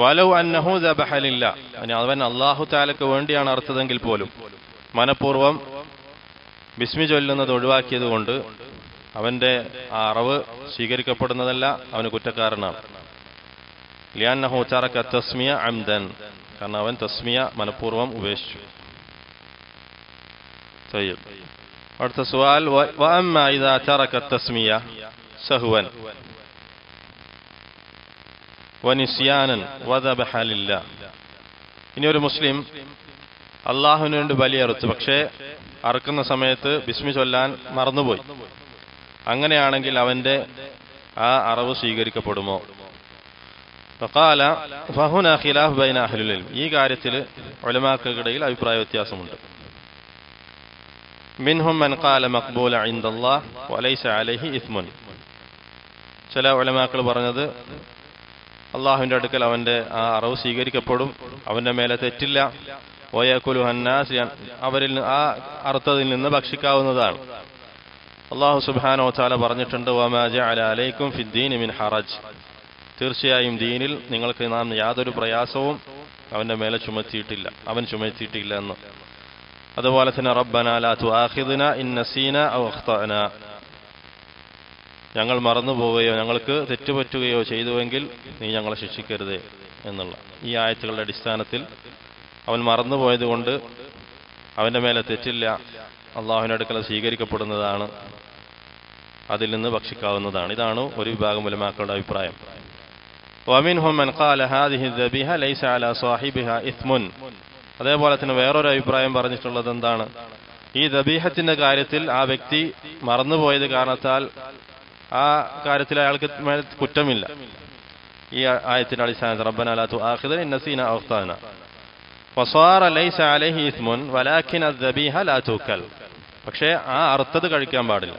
വലൗ അന്നഹു ദബഹ ലില്ലാ, അവൻ അല്ലാഹു തആലയ്ക്ക് വേണ്ടിയാണ് അറുത്തതെങ്കിൽ പോലും മനഃപൂർവ്വം ബിസ്മി ചൊല്ലുന്നത് ഒഴിവാക്കിയത് കൊണ്ട് അവന്റെ ആ അറവ് സ്വീകരിക്കപ്പെടുന്നതല്ല, അവന് കുറ്റക്കാരനാണ്. ലിഅന്നഹു തറക തസ്മിയ അംദൻ, കാരണം അവൻ തസ്മിയ മനഃപൂർവ്വം ഉപേക്ഷിച്ചു. അടുത്ത സവാൽ, വഅമ്മാ ഇദാ തറക തസ്മിയ സഹ്വൻ വനിസ്യാനൻ വദബഹ ലില്ലാഹ്. ഇനി ഒരു മുസ്ലിം അള്ളാഹുവിന് വേണ്ടി ബലിയറുത്തു, പക്ഷേ അറുക്കുന്ന സമയത്ത് ബിസ്മി ചൊല്ലാൻ മറന്നുപോയി. അങ്ങനെയാണെങ്കിൽ അവന്റെ ആ അറവ് സ്വീകരിക്കപ്പെടുമോ? ഫഖാല ഫഹുനാ ഖിലാഫ് ബൈന അഹ്ലുൽ ഇൽം, ഈ കാര്യത്തിൽ ഉലമാക്കൾക്കിടയിൽ അഭിപ്രായ വ്യത്യാസമുണ്ട്. മിൻഹും മൻ ഖാല മഖ്ബൂല ഇൻദല്ലാഹ് വലൈസ അലൈഹി ഇസ്മുൻ, ചില ഉലമാക്കൾ പറഞ്ഞത് അള്ളാഹുവിന്റെ അടുക്കൽ അവന്റെ ആ അറവ് സ്വീകരിക്കപ്പെടും, അവന്റെ മേലെ തെറ്റില്ല. വയകുലു ഹന്നാസ്, അവരിൽ ആ അറുത്തതിൽ നിന്ന് ഭക്ഷിക്കാവുന്നതാണ്. അല്ലാഹു സുബ്ഹാനഹു വ തആല പറഞ്ഞിട്ടുണ്ട്, വമാ ജഅല അലൈക്കും ഫിദ്ദീനി മിൻ ഹറജ്, തീർച്ചയായും ദീനിൽ നിങ്ങൾക്ക് നാം യാതൊരു പ്രയാസവും അവന്റെ മേലെ അവൻ ചുമത്തിയിട്ടില്ല എന്ന്. അതുപോലെ തന്നെ റബ്ബനാ ലാ തുആഖിദ്നാ ഇൻ നസീനാ ഔ അഖ്തഅനാ, ഞങ്ങൾ മറന്നുപോവുകയോ ഞങ്ങൾക്ക് തെറ്റുപറ്റുകയോ ചെയ്തുവെങ്കിൽ നീ ഞങ്ങളെ ശിക്ഷിക്കരുതേ എന്നുള്ള ഈ ആയത്തുകളുടെ അടിസ്ഥാനത്തിൽ അവൻ മറന്നുപോയത് കൊണ്ട് അവന്റെ മേലെ തെറ്റില്ല, അള്ളാഹുവിന്റെ അടുക്കൽ സ്വീകരിക്കപ്പെടുന്നതാണ്, അതിൽ നിന്ന് ഭക്ഷിക്കാവുന്നതാണ്. ഇതാണ് ഒരു വിഭാഗം ഉലമാക്കളുടെ അഭിപ്രായം. വമിൻഹും മൻ ഖാല ഹാദിഹി ദബീഹ ലൈസ അലാ സാഹിബിഹാ ഇസ്മുൻ, അതേപോലെ തന്നെ വേറൊരു അഭിപ്രായം പറഞ്ഞിട്ടുള്ളത് എന്താണ്? ഈ ദബീഹത്തിന്റെ കാര്യത്തിൽ ആ വ്യക്തി മറന്നുപോയത് കാരണത്താൽ ആ കാര്യത്തിൽ അയാൾക്ക് കുറ്റമില്ല. ഈ ആയത്തിന്റെ അടിസ്ഥാനത്തിൽ റബ്ബനാ ലാ തുആഖിദ്നാ ഇൻ നസീനാ ഔ അഖ്തഅനാ വസാറ ലൈസ അലൈഹി ഇസ്മുൻ വലാകിൻ അദ്ദബീഹ ലാ തുകൽ, പക്ഷേ ആ അർത്ഥത് കഴിക്കാൻ പാടില്ല.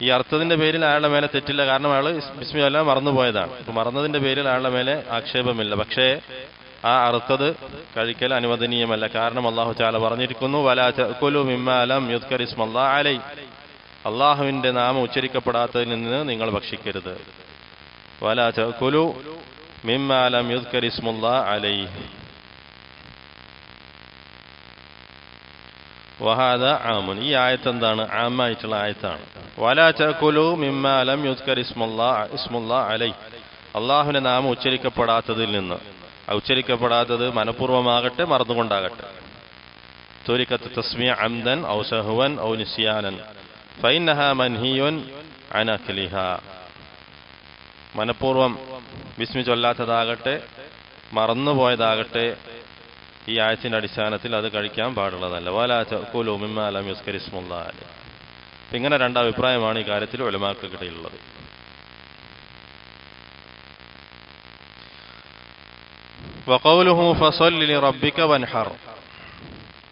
ഈ അർത്ഥത്തിന്റെ പേരിൽ അയാളുടെ മേലെ തെറ്റില്ല, കാരണം അയാൾ ബിസ്മില്ലാ മറന്നുപോയതാണ്. അപ്പൊ മറന്നതിന്റെ പേരിൽ അയാളുടെ മേലെ ആക്ഷേപമില്ല. പക്ഷേ ആ അർത്ഥത് കഴിക്കൽ അനുവദനീയമല്ല, കാരണം അല്ലാഹു തആല പറഞ്ഞിരിക്കുന്നു, വലാ തഅകുലു മിമ്മാ ലം യുദ്കർ ഇസ്മുല്ലാഹി അലൈഹി, അള്ളാഹുവിന്റെ നാമം ഉച്ചരിക്കപ്പെടാത്തതിൽ നിന്ന് നിങ്ങൾ ഭക്ഷിക്കരുത്. വലാ തഅകുലു മിമ്മാ ലം യുദ്കർ ഇസ്മുല്ലാഹി അലൈഹി വഹാദ ആമുൻ, ഈ ആയത്ത് എന്താണ്? ആമായിട്ടുള്ള ആയത്താണ്. വലാ തഅകുലു മിമ്മാ ലം യുസ്കർ ഇസ്മുല്ലാഹ് അലൈഹി, അള്ളാഹുവിന്റെ നാമം ഉച്ചരിക്കപ്പെടാത്തതിൽ നിന്ന്. ഉച്ചരിക്കപ്പെടാത്തത് മനഃപൂർവ്വമാകട്ടെ മറന്നുകൊണ്ടാകട്ടെ. തുരിക്കത്ത് തസ്മിയ അംദൻ ഔ സഹ്വൻ ഔ നിസ്യാനൻ ഫഇന്നഹാ മൻഹിയുൻ അൻ അക്ലിഹാ. മനഃപൂർവ്വം ബിസ്മി ചൊല്ലാത്തതാകട്ടെ മറന്നുപോയതാകട്ടെ ഈ ആയത്തിന്റെ അടിസ്ഥാനത്തിൽ അത് കഴിക്കാൻ പാടുള്ളതല്ല. വലാ തഅകുലു മിമ്മാ ലം യുസ്കർ ഇസ്മുല്ലാഹ് അലൈഹി. ഇങ്ങനെ രണ്ടഭിപ്രായമാണ് ഈ കാര്യത്തിൽ ഉലമാക്കൾക്കിടയിലുള്ളത്. വഖൗലുഹു ഫസല്ലി ലിറബ്ബിക വൻഹർ,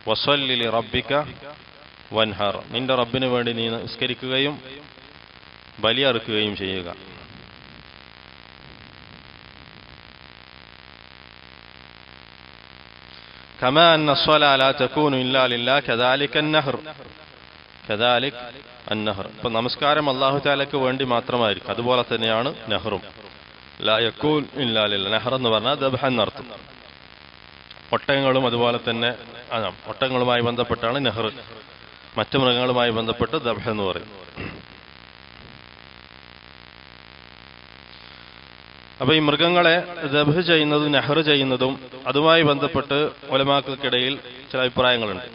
വസല്ലി ലിറബ്ബിക വൻഹർ, നിന്റെ റബ്ബിന് വേണ്ടി നീ നിസ്കരിക്കുകയും ബലിയറുക്കുകയും ചെയ്യുക. കമാ അന്ന സ്വലാ ലാ തകൂനു ഇല്ലാ ലില്ലാഹ് കദാലിക അന്നഹർ, കദാലിക അന്നഹർ. ഇപ്പൊ നമസ്കാരം അല്ലാഹു തആലക്ക് വേണ്ടി മാത്രമായിരിക്കും, അതുപോലെ തന്നെയാണ് നഹറും. ലാ യകൂൻ ഇല്ലാ ലില്ലാഹ്, നഹർ എന്ന് പറഞ്ഞാൽ ദബ്ഹ എന്നർത്ഥം. ഒട്ടകങ്ങളും അതുപോലെ തന്നെ ഒട്ടകങ്ങളുമായി ബന്ധപ്പെട്ടാണ് നെഹർ, മറ്റു മൃഗങ്ങളുമായി ബന്ധപ്പെട്ട് ദബ്ഹ എന്ന് പറയും. അപ്പൊ ഈ മൃഗങ്ങളെ ദബ്ഹ് ചെയ്യുന്നതും നെഹർ ചെയ്യുന്നതും അതുമായി ബന്ധപ്പെട്ട് ഉലമാക്കൾക്കിടയിൽ ചില അഭിപ്രായങ്ങളുണ്ട്.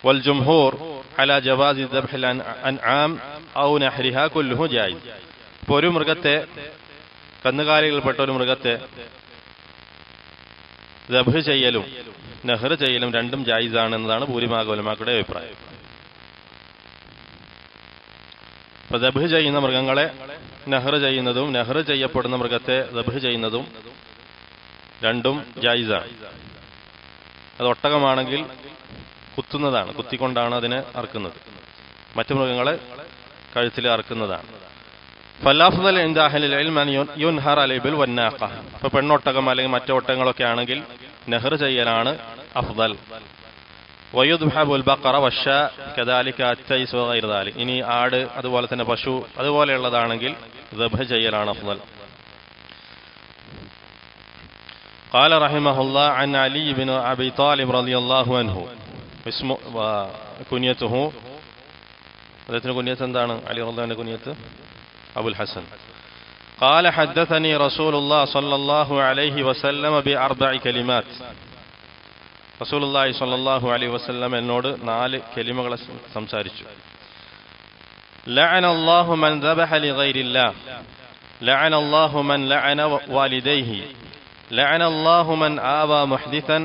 വൽ ജംഹൂർ അലാ ജവാസി ദബ്ഹിൽ അൻആം ഔ നഹ്രിഹാ കുല്ലുഹു ജായിസ്. ഇപ്പോൾ ഒരു മൃഗത്തെ, കന്നുകാലികൾപ്പെട്ട ഒരു മൃഗത്തെ ദബ്ഹ് ചെയ്യലും നെഹർ ചെയ്യലും രണ്ടും ജായിസാണ് എന്നതാണ് ഭൂരിഭാഗം ഉലമാക്കളുടെ അഭിപ്രായം. അപ്പൊ ദബ്ഹ് ചെയ്യുന്ന മൃഗങ്ങളെ നെഹർ ചെയ്യുന്നതും നെഹർ ചെയ്യപ്പെടുന്ന മൃഗത്തെ ദബ്ഹ് ചെയ്യുന്നതും രണ്ടും ജായിസാണ്. അത് ഒട്ടകമാണെങ്കിൽ കുത്തുന്നതാണ്, കുത്തിക്കൊണ്ടാണ് അതിനെ അറുക്കുന്നത്. മറ്റു മൃഗങ്ങളെ കഴുത്തിൽ അറുക്കുന്നതാണ്. ഫലാഫ്ദൽ ഇൻദ അഹ്ലിൽ ഇൽമി അൻ യുൻഹർ അലൈഹി ബിൽ വന്നാഖ. ഇപ്പൊ പെണ്ണൊട്ടകം അല്ലെങ്കിൽ മറ്റു ഒട്ടകങ്ങളൊക്കെ ആണെങ്കിൽ നെഹർ ചെയ്യലാണ് അഫ്ദൽ. വയുദ്ഹബുൽ ബഖറ വശാ കദാലിക അത്തൈസ് വഗൈറ ദാലിക്. ഇനി ആട് അതുപോലെ തന്നെ പശു അതുപോലെയുള്ളതാണെങ്കിൽ ദബ്ഹ് ചെയ്യലാണ് അഫ്ദൽ. قال رحمه الله عن علي بن أبي طالب رضي الله عنه اسمه وكنيته അദ്ദേഹത്തിന്റെ കുനിയത്ത് എന്താണ്? അലി റളിയല്ലാഹുവിന്റെ കുനിയത്ത് അബുൽ ഹസൻ. قال حدثني رسول الله صلى الله عليه وسلم بأربع كلمات. റസൂലുള്ളാഹി സ്വല്ലല്ലാഹു അലൈഹി വസല്ലം എന്നോട് 4 കലിമകളെ സംസാരിച്ചു. لعن الله من ذبح لغير الله, لعن الله من لعن والديه, لعن الله من آوى محدثا,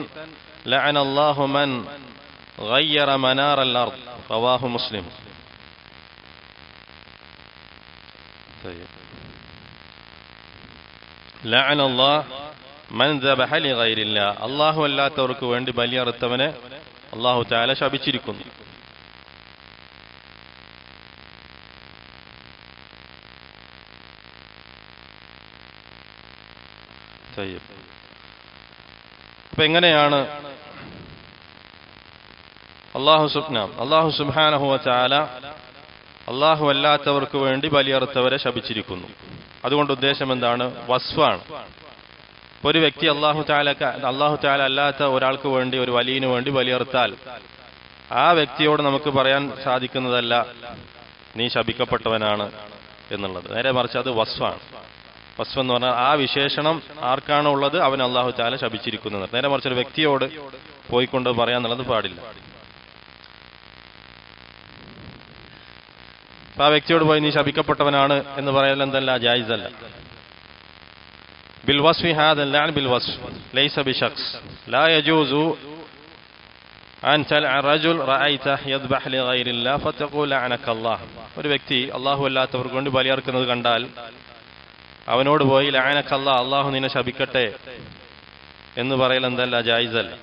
لعن الله من غير منار الأرض. رواه مسلم. لعن الله من ذبح لغير الله. അല്ലാഹു അല്ലാത്തവർക്ക് വേണ്ടി ബലിയറുത്തവനെ അല്ലാഹു തആല ശപിച്ചിരിക്കുന്നു. അപ്പൊ എങ്ങനെയാണ് അല്ലാഹു സുബ്ഹാനഹു വ തആല അല്ലാഹു അല്ലാത്തവർക്ക് വേണ്ടി ബലിയറുത്തവരെ ശപിച്ചിരിക്കുന്നു? അതുകൊണ്ട് ഉദ്ദേശം എന്താണ്? വസ്ഫാണ്. ഒരു വ്യക്തി അല്ലാഹു തആല അല്ലാത്ത ഒരാൾക്ക് വേണ്ടി, ഒരു വലിയന് വേണ്ടി ബലിയറുത്താൽ ആ വ്യക്തിയോട് നമുക്ക് പറയാൻ സാധിക്കുന്നതല്ല നീ ശപിക്കപ്പെട്ടവനാണ് എന്നുള്ളത്. നേരെ മറിച്ച് അത് വസ്ഫാണ്. വസ്ഫ് എന്ന് പറഞ്ഞാൽ ആ വിശേഷണം ആർക്കാണോ ഉള്ളത് അവൻ അല്ലാഹു തആല ശപിച്ചിരിക്കുന്നത്. നേരെ മറിച്ച് ഒരു വ്യക്തിയോട് പോയിക്കൊണ്ട് പറയാന്നുള്ളത് പാടില്ല. ആ വ്യക്തിയോട് പോയി നീ ശപിക്കപ്പെട്ടവനാണ് എന്ന് പറയാൻ എന്തല്ല, ജായിസല്ല. ബിൽ വസ്ഫി ഹാദൽ ലഅൻ ബിൽ വസ്ഫ് ലൈസ ബിശഖ്സ് ലാ യജൂസു അൻ തൽഅ റജുൽ റഅയ്തഹു യദ്ബഹ് ലിഗൈരില്ലാഹ് ഫതഖൂൽ ലഅനകല്ലാഹ്. ഒരു വ്യക്തി അല്ലാഹു അല്ലാത്തവർക്ക് വേണ്ടി ബലിയറുക്കുന്നത് കണ്ടാൽ അവനോട് പോയി ലഅനകല്ലാഹ്, അല്ലാഹു നിന്നെ ശപിക്കട്ടെ എന്ന് പറയൽ എന്തല്ല, ജായിസല്ല.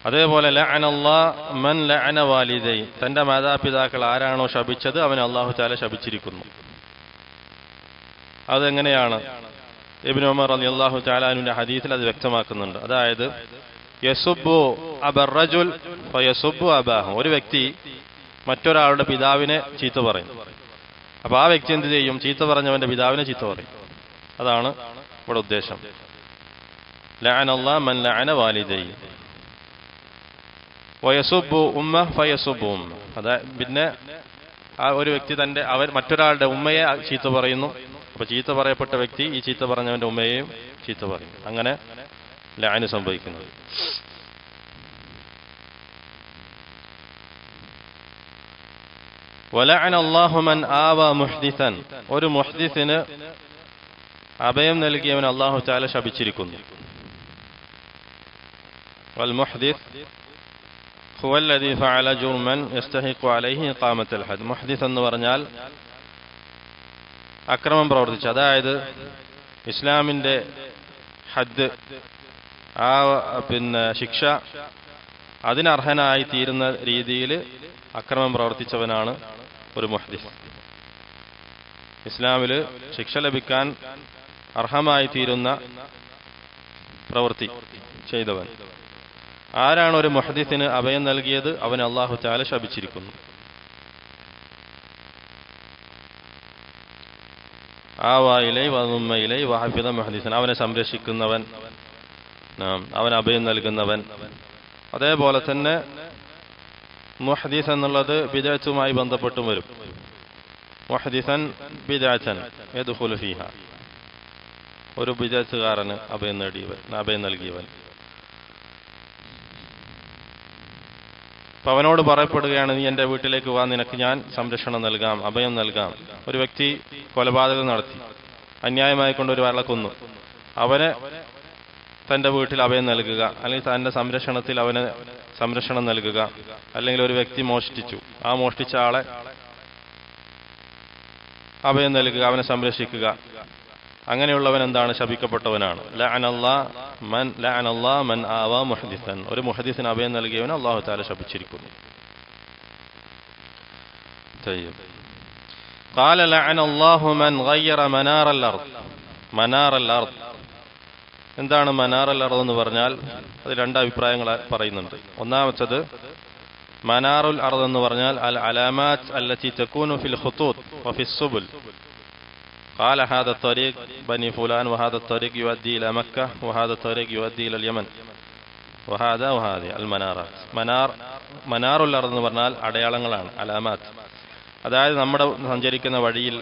അതേപോലെ ലഅനല്ലാഹ് മൻ ലഅന വാലിദൈ, തന്റെ മാതാപിതാക്കൾ ആരാണോ ശപിച്ചത് അവനെ അല്ലാഹു തആല ശപിച്ചിരിക്കുന്നു. അതെങ്ങനെയാണ്? ഇബ്നു ഉമർ റളിയല്ലാഹു തആല അൻഹുവിന്റെ ഹദീസിൽ അത് വ്യക്തമാക്കുന്നുണ്ട്. അതായത് യസുബ്ബു അബർ റജുൽ ഫയസുബ്ബു അബാഹു. ഒരു വ്യക്തി മറ്റൊരാളുടെ പിതാവിനെ ചീത്ത പറയും. അപ്പൊ ആ വ്യക്തി എന്ത് ചെയ്യും? ചീത്ത പറഞ്ഞവന്റെ പിതാവിനെ ചീത്ത പറയും. അതാണ് ഇവിടെ ഉദ്ദേശം. ലഅനല്ലാഹ് മൻ ലഅന വാലിദൈ. വയസുബു ഉമ്മ ഫയസുബു ഉമ്മ. അതായത് പിന്നെ ആ ഒരു വ്യക്തി മറ്റൊരാളുടെ ഉമ്മയെ ചീത്ത പറയുന്നു. അപ്പൊ ചീത്ത പറയപ്പെട്ട വ്യക്തി ഈ ചീത്ത പറഞ്ഞവന്റെ ഉമ്മയെയും ചീത്ത പറയും. അങ്ങനെ ലഅന് സംഭവിക്കുന്നത്. വലഅന അല്ലാഹു മൻ ആവ മുഹ്ദിസൻ. ഒരു മുഹ്ദിസിന് അഭയം നൽകിയവൻ അല്ലാഹു തആല ശപിച്ചിരിക്കുന്നു. വൽ മുഹ്ദിസ് ഹുവ അല്ലദീ ഫഅല ജുർമൻ യസ്തഹിഖു അലൈഹി ഇഖാമത്തുൽ ഹദ്. മുഹ്ദിസ് എന്ന് പറഞ്ഞാൽ അക്രമം പ്രവർത്തിച്ചു, അതായത് ഇസ്ലാമിന്റെ ഹദ്, ആ ശിക്ഷ അതിനർഹനായി തീരുന്ന രീതിയിൽ അക്രമം പ്രവർത്തിച്ചവനാണ് ഒരു മുഹ്ദിസ്. ഇസ്ലാമിൽ ശിക്ഷ ലഭിക്കാൻ അർഹമായി തീരുന്ന പ്രവൃത്തി ചെയ്തവൻ. ആരാണ് ഒരു മുഹ്ദിസിന് അഭയം നൽകിയത്? അവന് അല്ലാഹു തആല ശപിച്ചിരിക്കുന്നു. ആവായിലൈ വന്നുമ്മയിലൈ വഹഫിദ മുഹ്ദിസൻ. അവനെ സംരക്ഷിക്കുന്നവൻ, അവൻ അഭയം നൽകുന്നവൻ. അതേപോലെ തന്നെ മുഹ്ദിസ് എന്നുള്ളത് ബിദ്അത്തുമായി ബന്ധപ്പെട്ടും വരും. മുഹ്ദിസൻ ബിദ്അത്തൻ യദ്ഖുലു ഫീഹ. ഒരു ബിദ്അത്തുകാരന് അഭയം നൽകിയവൻ. അപ്പൊ അവനോട് പറയപ്പെടുകയാണ്, നീ എന്റെ വീട്ടിലേക്ക് വാ, നിനക്ക് ഞാൻ സംരക്ഷണം നൽകാം, അഭയം നൽകാം. ഒരു വ്യക്തി കൊലപാതകം നടത്തി, അന്യായമായി കൊണ്ട് ഒരാളെ കൊന്നു. അവന് തന്റെ വീട്ടിൽ അഭയം നൽകുക, അല്ലെങ്കിൽ തന്റെ സംരക്ഷണത്തിൽ അവന് സംരക്ഷണം നൽകുക. അല്ലെങ്കിൽ ഒരു വ്യക്തി മോഷ്ടിച്ചു, ആ മോഷ്ടിച്ച ആളെ അഭയം നൽകുക, അവനെ സംരക്ഷിക്കുക. അങ്ങനെയുള്ളവൻ എന്താണ്? ശപിക്കപ്പെട്ടവനാണ്. ലഅനല്ലാഹു മൻ ആവാ മുഹ്ദിസൻ. ഒരു മുഹ്ദിസിന് അഭയം നൽകിയവൻ അല്ലാഹു തആല ശപിച്ചിരിക്കുന്നു. ഖാല ലഅനല്ലാഹു മൻ ഗയ്യറ മനാറൽ അർദ്. മനാറൽ അർദ് എന്താണ്? മനാറൽ അർദ് എന്ന് പറഞ്ഞാൽ അത് രണ്ട് അഭിപ്രായങ്ങൾ പറയുന്നുണ്ട്. ഒന്നാമത്തത്, മനാറുൽ അർദ് എന്ന് പറഞ്ഞാൽ അൽ അലാമാത്ത് അല്ലതി തകൂനു ഫിൽ ഖുതൂത് വഫിസ് സുബുൽ. قال هذا الطريق بني فلان وهذا الطريق يؤدي إلى مكة وهذا الطريق يؤدي إلى اليمن وهذا وهذه المنارات. മനാറുൽ അർദ് എന്ന് പറഞ്ഞാൽ അടയാളങ്ങളാണ്, അലാമാത്ത്. അതായത് നമ്മുടെ സഞ്ചരിക്കുന്ന വഴിയിൽ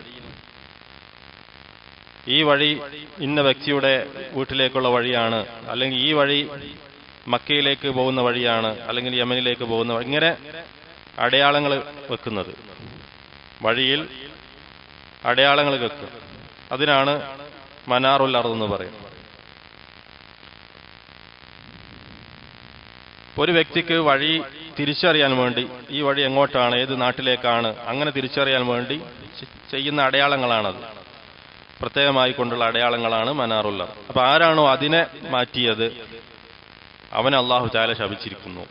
ഈ വഴി ഇന്ന വ്യക്തിയുടെ വീട്ടിലേക്കുള്ള വഴിയാണ്, അല്ലെങ്കിൽ ഈ വഴി മക്കയിലേക്ക് പോകുന്ന വഴിയാണ്, അല്ലെങ്കിൽ യമനിലേക്ക് പോകുന്ന, ഇങ്ങനെ അടയാളങ്ങൾ വെക്കുന്നത്. വഴിയിൽ അടയാളങ്ങൾ വെക്കും. അതിനാണ് മനാറുൽ അർദ് എന്ന് പറയുന്നത്. ഒരു വ്യക്തിക്ക് വഴി തിരിച്ചറിയാൻ വേണ്ടി, ഈ വഴി എങ്ങോട്ടാണ്, ഏത് നാട്ടിലേക്കാണ്, അങ്ങനെ തിരിച്ചറിയാൻ വേണ്ടി ചെയ്യുന്ന അടയാളങ്ങളാണത്. പ്രത്യേകമായി കൊണ്ടുള്ള അടയാളങ്ങളാണ് മനാറുൽ അർദ്. അപ്പൊ ആരാണോ അതിനെ മാറ്റിയത് അവനെ അല്ലാഹു തആല ശപിച്ചിരിക്കുന്നു.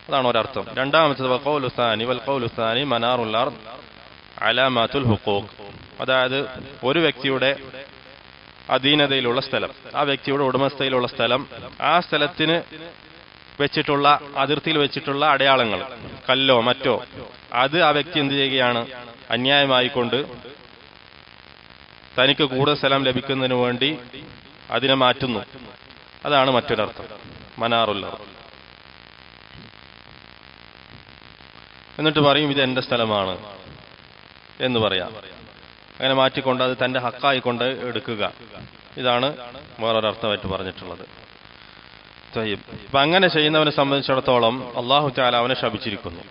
അതാണ് ഒരർത്ഥം. രണ്ടാമത്തത് വൽ ഖൗലു സാനി മനാറുൽ അർദ് അലാമാത്തുൽ ഹുഖൂഖ്. അതായത് ഒരു വ്യക്തിയുടെ അധീനതയിലുള്ള സ്ഥലം, ആ വ്യക്തിയുടെ ഉടമസ്ഥയിലുള്ള സ്ഥലം, ആ സ്ഥലത്തിന് വെച്ചിട്ടുള്ള അതിർത്തിയിൽ വെച്ചിട്ടുള്ള അടയാളങ്ങൾ, കല്ലോ മറ്റോ, അത് ആ വ്യക്തി എന്ത് ചെയ്യുകയാണ്? അന്യായമായിക്കൊണ്ട് തനിക്ക് കൂടുതൽ സ്ഥലം ലഭിക്കുന്നതിന് വേണ്ടി അതിനെ മാറ്റുന്നു. അതാണ് മറ്റൊരർത്ഥം മനാറുൽ അർദ്. എന്നിട്ട് പറയും, ഇത് എന്റെ സ്ഥലമാണ് എന്ന് പറയാം. അങ്ങനെ മാറ്റിക്കൊണ്ട് അത് തന്റെ ഹക്കായിക്കൊണ്ട് എടുക്കുക. ഇതാണ് വേറൊരർത്ഥമായിട്ട് പറഞ്ഞിട്ടുള്ളത്. അപ്പൊ അങ്ങനെ ചെയ്യുന്നവനെ സംബന്ധിച്ചിടത്തോളം അല്ലാഹു തആല അവനെ ശപിച്ചിരിക്കുന്നു.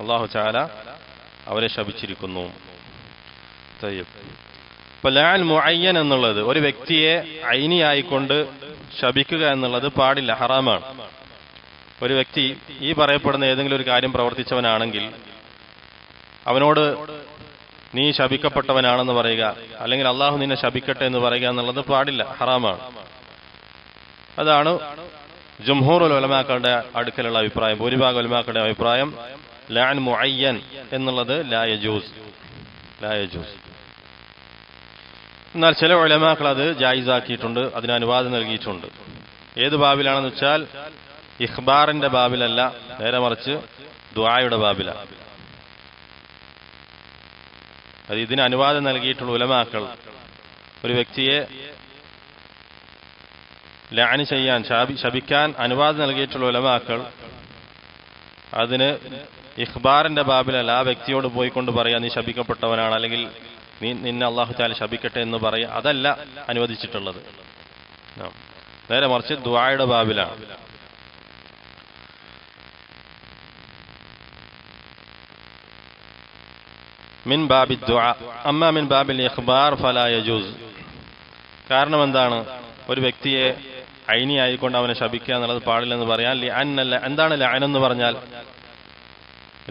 അല്ലാഹു തആല അവനെ ശപിച്ചിരിക്കുന്നു. ഇപ്പൊ ലഅൻ മുഅയ്യൻ എന്നുള്ളത്, ഒരു വ്യക്തിയെ ഐനിയായിക്കൊണ്ട് ശപിക്കുക എന്നുള്ളത് പാടില്ല, ഹറാമാണ്. ഒരു വ്യക്തി ഈ പറയപ്പെടുന്ന ഏതെങ്കിലും ഒരു കാര്യം പ്രവർത്തിച്ചവനാണെങ്കിൽ അവനോട് നീ ശപിക്കപ്പെട്ടവനാണെന്ന് പറയുക, അല്ലെങ്കിൽ അള്ളാഹു നിന്നെ ശപിക്കട്ടെ എന്ന് പറയുക എന്നുള്ളത് പാടില്ല, ഹറാമാണ്. അതാണ് ജംഹൂറുൽ ഉലമാക്കളുടെ അടുക്കലുള്ള അഭിപ്രായം. ഭൂരിഭാഗം ഉലമാക്കളുടെ അഭിപ്രായം ലഅൻ മുഅയ്യൻ എന്നുള്ളത് ലാ യജൂസ്. എന്നാൽ ചില ഉലമാക്കൾ അത് ജായിസാക്കിയിട്ടുണ്ട്, അതിന് അനുവാദം നൽകിയിട്ടുണ്ട്. ഏത് ബാബിലാണെന്ന് വെച്ചാൽ ഇഖ്ബാറിന്റെ ബാബിലല്ല, നേരെ മറിച്ച് ദുആയുടെ ബാബിലാണ്. അത് ഇതിന് അനുവാദം നൽകിയിട്ടുള്ള ഉലമാക്കൾ ഒരു വ്യക്തിയെ ലഅൻ ചെയ്യാൻ, ശപിക്കാൻ അനുവാദം നൽകിയിട്ടുള്ള ഉലമാക്കൾ അതിന് ഇഖ്ബാറിന്റെ ബാബിലല്ല, ആ വ്യക്തിയോട് പോയിക്കൊണ്ട് പറയാ നീ ശപിക്കപ്പെട്ടവനാണ്, അല്ലെങ്കിൽ നിന്നെ അല്ലാഹു തആല ശപിക്കട്ടെ എന്ന് പറയാ, അതല്ല അനുവദിച്ചിട്ടുള്ളത്. നേരെ മറിച്ച് ദുആയുടെ ബാബിലാണ്. മിൻ ബാബി ദുആ അമ്മാ മിൻ ബാബിൽ ഇഖ്ബാർ ഫലാ യജൂസ്. കാരണം എന്താണ്? ഒരു വ്യക്തിയെ ഐനിയായിക്കൊണ്ട് അവനെ ശപിക്കുക എന്നുള്ളത് പാടില്ലെന്ന് പറയാൻ. എന്താണ് ലഅൻ എന്ന് പറഞ്ഞാൽ?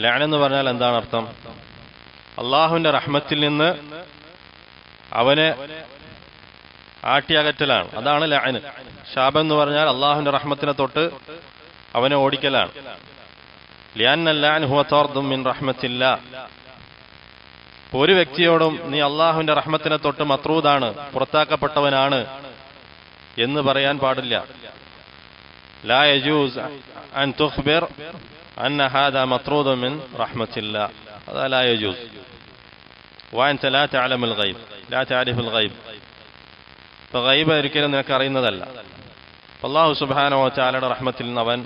ലഅൻ എന്ന് പറഞ്ഞാൽ എന്താണ് അർത്ഥം? അള്ളാഹുവിന്റെ റഹ്മത്തിൽ നിന്ന് അവനെ ആട്ടിയകറ്റലാണ്, അതാണ് ലഅൻ. ശാപം എന്ന് പറഞ്ഞാൽ അള്ളാഹുവിന്റെ റഹ്മത്തിനെ തൊട്ട് അവനെ ഓടിക്കലാണ്. ലിഅന്ന ലഅൻ ഹുവ തർദും മിൻ റഹ്മത്തില്ലാഹ്. ഒരു വ്യക്തിയോടും നീ അള്ളാഹുവിന്റെ റഹ്മത്തിനെ തൊട്ട് മത്രൂദാണ്, പുറത്താക്കപ്പെട്ടവനാണ് എന്ന് പറയാൻ പാടില്ല. ലാ യജൂസ് അൻ തുഖ്ബിർ അന്ന ഹാദാ മത്രൂദുൻ മിൻ റഹ്മത്തില്ലാഹ്. അതാ ലാ യജൂസ്. വഅൻത ലാ തഅലമുൽ ഗൈബ് ലാ തഅരിഫുൽ ഗൈബ്. അപ്പോൾ ഗൈബ് ഒരിക്കലും നിനക്ക് അറിയുന്നതല്ല. അല്ലാഹു സുബ്ഹാനഹു വ തആലയുടെ റഹ്മത്തിൽ നിന്ന് അവൻ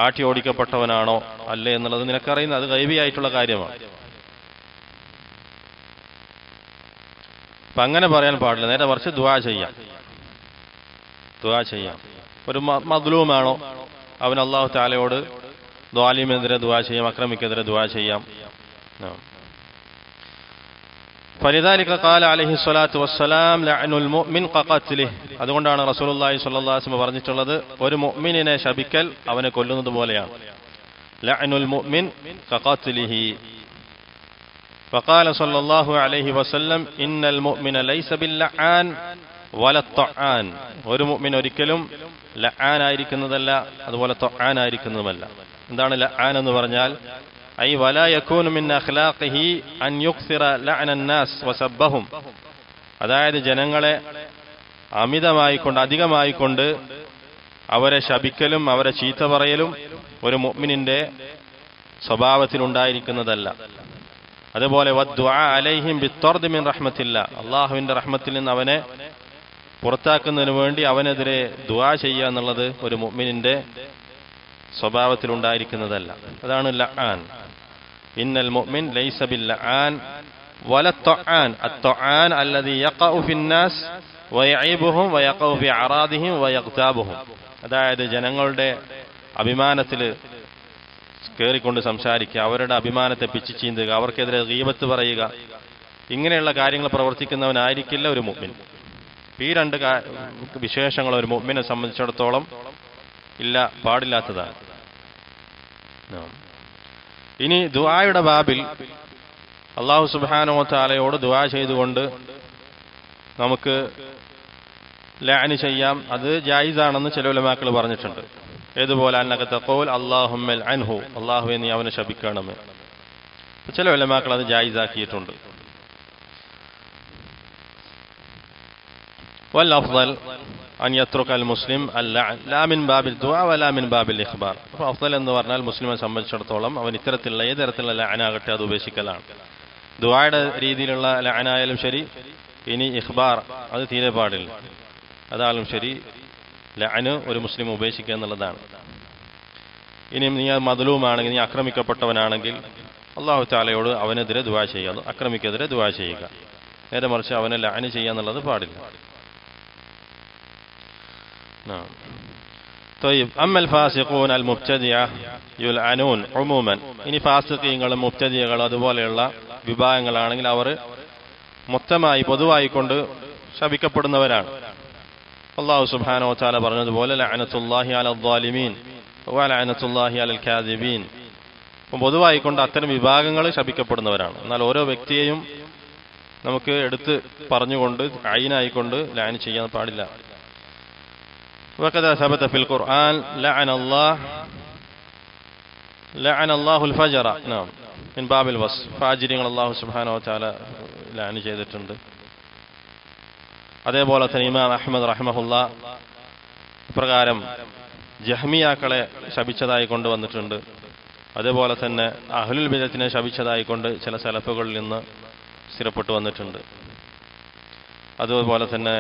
ആട്ടി ഓടിക്കപ്പെട്ടവനാണോ അല്ലേ എന്നുള്ളത് നിനക്കറിയുന്നത്, അത് ഗൈബിയായിട്ടുള്ള കാര്യമാണ്. അപ്പം അങ്ങനെ പറയാൻ പാടില്ല. നേരെ മറിച്ച് ദുആ ചെയ്യാം. ദുആ ചെയ്യാം. ഒരു മദ്ലൂമാണോ, അവൻ അല്ലാഹു തആലയോട് ദ്വാലിമെതിരെ ദുആ ചെയ്യാം, അക്രമിക്കെതിരെ ദുആ ചെയ്യാം. ഫലിദാലിക ഖാല അലൈഹി സ്വലാത്തു വസ്സലാം ലഅനുൽ മുഅ്മിൻ ഖഖത്ലിഹി. അതുകൊണ്ടാണ് റസൂലുള്ളാഹി സ്വല്ലല്ലാഹു അലൈഹി വസല്ലം പറഞ്ഞിട്ടുള്ളത്, ഒരു മുഅ്മിനിനെ ശപിക്കൽ അവനെ കൊല്ലുന്നത് പോലെയാണ്. ലഅനുൽ മുഅ്മിൻ ഖഖത്ലിഹി. فقال صلى الله عليه وسلم إن المؤمن ليس باللعان ولا الطعان. ഒരു മുഅ്മിൻ ഒരിക്കലും ലഅൻ ആയിരിക്കുന്നതല്ല, അതുപോലെ ത്വആൻ ആയിരിക്കുന്നതുമല്ല. എന്താണ് ലഅൻ എന്ന് പറഞ്ഞാൽ? ഐ വലാ യകൂനു മിൻ അഖ്ലാഖിഹി അൻ യുക്സിറ ലഅന الناس വസബ്ബഹും. അതായത് ജനങ്ങളെ അമിതമായിക്കൊണ്ട്, അധികമായിക്കൊണ്ട് അവരെ ശപിക്കലും അവരെ ചീത്ത പറയലും ഒരു മുഅ്മിനിന്റെ സ്വഭാവത്തിലുണ്ടായിരിക്കുന്നതല്ല. അതുപോലെ വദ്ദുആ അലൈഹിം ബിത്തർദ് മിൻ റഹ്മത്തില്ലാ. അള്ളാഹുവിന്റെ റഹ്മത്തിൽ നിന്ന് അവനെ പുറത്താക്കുന്നതിന് വേണ്ടി അവനെതിരെ ദുആ ചെയ്യുക എന്നുള്ളത് ഒരു മുഅ്മിനിന്റെ സ്വഭാവത്തിലുണ്ടായിരിക്കുന്നതല്ല. അതാണ് ലഅൻ. ഇന്നൽ മുഅ്മിൻ ലൈസ ബില്ലഅൻ വലത്ത്വആൻ. അത്ത്വആൻ അല്ലദീ യഖഉ ഫിന്നാസ് വയഈബുഹും വയഖഉ ഫി അറാദിഹിം വയഗ്താബുഹും. അതായത് ജനങ്ങളുടെ അഭിമാനത്തിൽ കയറിക്കൊണ്ട് സംസാരിക്കുക, അവരുടെ അഭിമാനത്തെ പിച്ചു ചീന്തുക, അവർക്കെതിരെ ഗീബത്ത് പറയുക, ഇങ്ങനെയുള്ള കാര്യങ്ങൾ പ്രവർത്തിക്കുന്നവനായിരിക്കില്ല ഒരു മുഅ്മിൻ. ഈ രണ്ട് വിശേഷങ്ങൾ ഒരു മുഅ്മിനെ സംബന്ധിച്ചിടത്തോളം ഇല്ല, പാടില്ലാത്തതാണ്. ഇനി ദുആയുടെ ബാബിൽ അല്ലാഹു സുബ്ഹാനഹു വ തആലയോട് ദുആ ചെയ്തുകൊണ്ട് നമുക്ക് ലഅൻ ചെയ്യാം. അത് ജായിസാണെന്ന് ചില ഉലമാക്കൾ പറഞ്ഞിട്ടുണ്ട്. ഏതുപോലെ അന്നക തഖൂൽ അല്ലാഹുമ്മ അൻഹു, അല്ലാഹുവേ നീ അവനെ ശപിക്കണമേ. ചില ഉലമാക്കൾ അത് ജായിസാക്കിയിട്ടുണ്ട്. വൽ അഫ്ളൽ അൻ യത്രുക അൽ മുസ്ലിം അല്ലഅൻ ലാ മിൻ ബാബിൽ ദുആ വലാ മിൻ ബാബിൽ ഇഖ്ബാർ. അപ്പോൾ അഫ്ളൽ എന്ന് പറഞ്ഞാൽ മുസ്ലിമെ സംബന്ധിച്ചിടത്തോളം അവൻ ഇത്തരത്തിലുള്ള ഏത് തരത്തിലുള്ള ലഅനാകട്ടെ അത് ഉപേക്ഷിക്കലാണ്. ദുആയുടെ രീതിയിലുള്ള ലഅനായാലും ശരി, ഇനി ഇഖ്ബാർ അത് തീരെ പാടില്ല. അതാലും ശരി, ലഅന് ഒരു മുസ്ലിം ഉപേക്ഷിക്കുക എന്നുള്ളതാണ്. ഇനി നീ മദ്ലൂമാണെങ്കിൽ, നീ ആക്രമിക്കപ്പെട്ടവനാണെങ്കിൽ അല്ലാഹു തആലയോട് അവനെതിരെ ദുആ ചെയ്യുക, അക്രമിക്കെതിരെ ദുആ ചെയ്യുക. നേരെ മറിച്ച് അവനെ ലഅന് ചെയ്യുക എന്നുള്ളത് പാടില്ല. طيب أما الفاسقون المبتدعة يلعنون عموما. ഇനി ഫാസിഖീങ്ങളും മുബ്തദിഅകളും അതുപോലെയുള്ള വിഭാഗങ്ങളാണെങ്കിൽ അവർ മൊത്തമായി പൊതുവായിക്കൊണ്ട് ശപിക്കപ്പെടുന്നവരാണ്. അല്ലാഹു സുബ്ഹാനഹു വ തആല പറഞ്ഞതുപോലെ ലഅനത്തുല്ലാഹി അലൽ ളാലിമീൻ വലഅനത്തുല്ലാഹി അലൽ കാദിബീൻ. പൊതുവായിക്കൊണ്ട് അത്തരം വിഭാഗങ്ങൾ ശപിക്കപ്പെടുന്നവരാണ്. എന്നാൽ ഓരോ വ്യക്തിയെയും നമുക്ക് എടുത്ത് പറഞ്ഞുകൊണ്ട് ഐനായിക്കൊണ്ട് ലഅൻ ചെയ്യാൻ പാടില്ല. وكذا ثبت في القرآن لعن الله الفجر. نعم من باب الوصف. ഫാജിരികൾ അല്ലാഹു സുബ്ഹാനഹു വ തആല ലഅൻ ചെയ്തിട്ടുണ്ട്. അതേപോലെ തന്നെ ഇമാം അഹ്മദ് റഹിമഹുല്ലാ പ്രകാരം ജഹ്മിയാക്കളെ ശപിച്ചതായി കൊണ്ടുവന്നിട്ടുണ്ട്. അതേപോലെ തന്നെ അഹ്ലുൽ ബിദഅത്തിനെ ശപിച്ചതായി കൊണ്ട് ചില സലഫുകളിൽ നിന്ന് സ്ഥിരപ്പെട്ടു വന്നിട്ടുണ്ട്. അതുപോലെ തന്നെ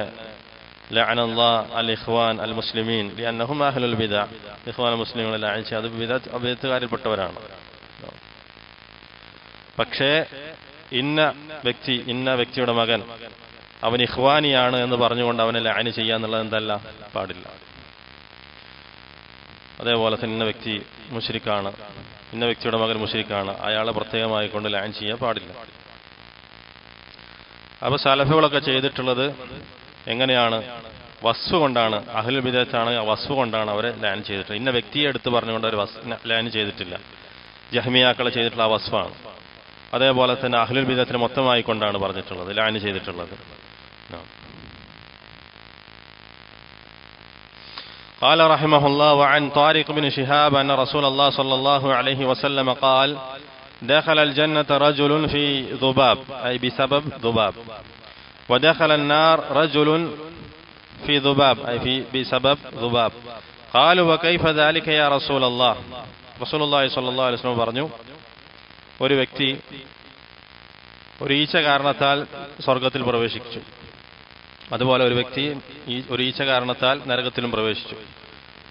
ലഅന അല്ലാഹ് അൽ ഇഖ്വാൻ അൽ മുസ്ലിമീൻ ലിഅന്നഹും അഹ്ലുൽ ബിദഅ. ഇഖ്വാൻ മുസ്ലിമുകളെ ലഅനിച്ച് അത് ബിദഅത്തുകാരിൽപ്പെട്ടവരാണ്. പക്ഷേ ഇന്ന വ്യക്തിയുടെ മകൻ അവൻ ഇഖ്വാനിയാണ് എന്ന് പറഞ്ഞുകൊണ്ട് അവനെ ലഅനി ചെയ്യാന്നുള്ളത് എന്തല്ല, പാടില്ല. അതേപോലെ തന്നെ ഇന്ന വ്യക്തി മുശ്രിക്കാണ്, ഇന്ന വ്യക്തിയുടെ മകൻ മുശ്രിക്കാണ്, അയാളെ പ്രത്യേകമായി കൊണ്ട് ലഅൻ ചെയ്യാൻ പാടില്ല. അപ്പൊ സലഫുകളൊക്കെ ചെയ്തിട്ടുള്ളത് എങ്ങനെയാണ്? വസ്ഫ് കൊണ്ടാണ്. അഹ്ലുൽ ബിദഅത്താണ്, വസ്ഫ് കൊണ്ടാണ് അവരെ ലഅൻ ചെയ്തിട്ടുള്ളത്. ഇന്ന വ്യക്തിയെ എടുത്ത് പറഞ്ഞുകൊണ്ട് അവർ ലഅൻ ചെയ്തിട്ടില്ല. ജഹ്മിയാക്കളെ ചെയ്തിട്ടുള്ള ആ വസ്ഫാണ്. അതേപോലെ തന്നെ അഹ്ലുൽ ബിദഅത്തിനെ മൊത്തമായി കൊണ്ടാണ് പറഞ്ഞിട്ടുള്ളത്, ലഅൻ ചെയ്തിട്ടുള്ളത്. قال رحمه الله وعن طارق بن شهاب أن رسول الله صلى الله عليه وسلم قال دخل الجنة رجل في ذباب أي بسبب ذباب ودخل النار رجل في ذباب أي بسبب ذباب قالوا وكيف ذلك يا رسول الله رسول الله صلى الله عليه وسلم പറഞ്ഞു ഒരു വ്യക്തി ഒരു ഈച്ച കാരണത്താൽ സ്വർഗ്ഗത്തിൽ പ്രവേശിച്ചു, അതുപോലെ ഒരു വ്യക്തി ഒരു ഈച്ച കാരണത്താൽ നരകത്തിലും പ്രവേശിച്ചു.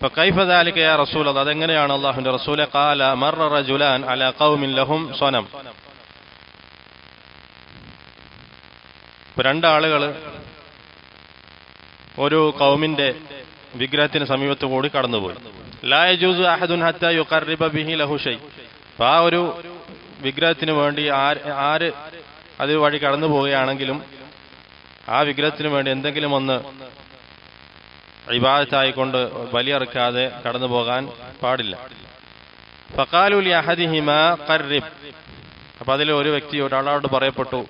فكيف ذلك يا رسول الله അതെങ്ങനെയാണ് അല്ലാഹുവിന്റെ റസൂലെ? قال مر رجلان على قوم لهم صنم. രണ്ടാളുകൾ ഒരു കൗമിന്റെ വിഗ്രഹത്തിന് സമീപത്ത് കൂടി കടന്നുപോയി. لا يجوز أحد حتى يقرب به له شيء. ആ ഒരു വിഗ്രഹത്തിന് വേണ്ടി ആര് അത് വഴി കടന്നു പോവുകയാണെങ്കിലും ആ വിഗ്രഹത്തിന് വേണ്ടി എന്തെങ്കിലും ഒന്ന് ഇബാദത്തായിക്കൊണ്ട് ബലിയറുക്കാതെ കടന്നു പോകാൻ പാടില്ല. ഫഖാലു ലി അഹദിഹിമാ ഖർരിബ്. അപ്പൊ അതിൽ ഒരു വ്യക്തി ഒരാളോട് പറയപ്പെട്ടു,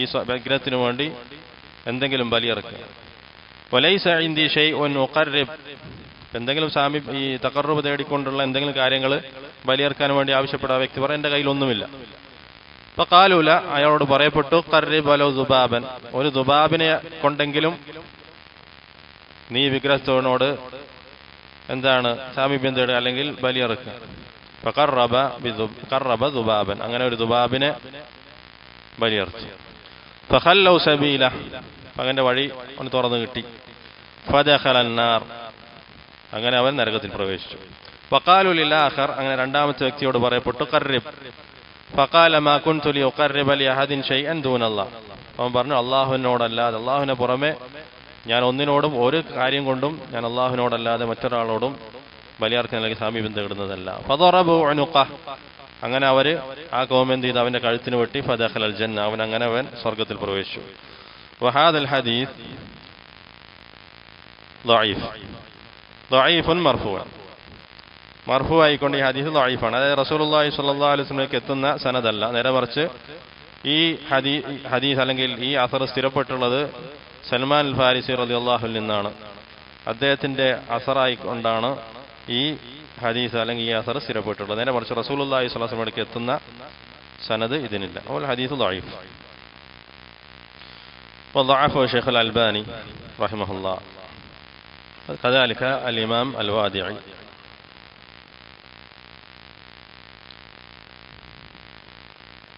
ഈ വിഗ്രഹത്തിന് വേണ്ടി എന്തെങ്കിലും ബലിയറുക്കുക. വലൈസ ഇൻദി ഷൈഉൻ ഉഖർരിബ്. എന്തെങ്കിലും ഈ തഖർറുബ് തേടിക്കൊണ്ടുള്ള എന്തെങ്കിലും കാര്യങ്ങൾ ബലിയർക്കാൻ വേണ്ടി ആവശ്യപ്പെട്ട ആ വ്യക്തി പറയും, എന്റെ കയ്യിൽ ഒന്നുമില്ല. ഫഖാലൂല, അയാളോട് പറയപ്പെട്ടു, ഖർരിബ് വലൗ ദുബാബൻ, ഒരു ദുബാബിനെ കൊണ്ടെങ്കിലും നീ വിഗ്രഹത്തോട് എന്താണ് സാമീപ്യം തേടുക, അല്ലെങ്കിൽ ബലിയറുക്കുക. ഫഖറബ ദുബാബൻ, അങ്ങനെ ഒരു ദുബാബിനെ ബലിയർച്ചു. ഫഖല്ലൗ സബീല, അവന്റെ വഴി അവന് തുറന്നു കിട്ടി. ഫദഖലൻ നാർ, അങ്ങനെ അവൻ നരകത്തിൽ പ്രവേശിച്ചു. ഫഖാലു ലിൽ ആഖർ, അങ്ങനെ രണ്ടാമത്തെ വ്യക്തിയോട് പറയപ്പെട്ടു, ഖർരിബ്. ഫഖാല മാ കുൻതു ലിയുഖർരിബ ലിഅഹദിൻ ഷൈഅൻ ദൂനല്ലാഹ്. അവൻ പറഞ്ഞു, അല്ലാഹുവിനോടല്ലാതെ, അല്ലാഹുവിനെ പുറമെ ഞാൻ ഒന്നിനോടും ഒരു കാര്യം കൊണ്ടും ഞാൻ അല്ലാഹുവിനോടല്ലാതെ മറ്റൊരാളോടും ബലിയർക്കാൻ അല്ലെങ്കിൽ സാമീപ്യം തേടുന്നതല്ല. ഫദറബു ഉനുഖഹ്, അങ്ങനെ അവര് ആ ഖൗം എന്ത് ചെയ്തു? അവന്റെ കഴുത്തിന് വെട്ടി. ഫദഖലൽ ജന്ന, അവൻ സ്വർഗ്ഗത്തിൽ പ്രവേശിച്ചു. വഹാദൽ ഹദീസ് ദഈഫുൻ മർഫൂഅൻ, മർഫൂ ആയിക്കൊണ്ട് ഈ ഹദീസ് ദഈഫാണ്. അതായത് റസൂലുള്ളാഹി സ്വല്ലല്ലാഹു അലൈഹി വസല്ലമയ്ക്ക് എത്തുന്ന സനദല്ല, നേരെ മറിച്ച് ഈ ഹദീസ് അല്ലെങ്കിൽ ഈ അസർ സ്ഥിരപ്പെട്ടുള്ളത് സൽമാൻ അൽ ഫാരിസി റളിയല്ലാഹു അൻഹു നിന്നാണ്. അദ്ദേഹത്തിന്റെ അസറായി കൊണ്ടാണ് ഈ ഹദീസ് അല്ലെങ്കിൽ ഈ അസർ സ്ഥിരപ്പെട്ടുള്ളത്. നേരെ മറിച്ച് റസൂലുള്ളാഹി സ്വല്ലല്ലാഹു അലൈഹി വസല്ലമയ്ക്ക് എത്തുന്ന സനദ് ഇതിനില്ല. അപ്പോൾ ഹദീസ് ദഈഫ്. وضعفه الشيخ الألباني رحمه الله، كذلك الإمام الوادعي.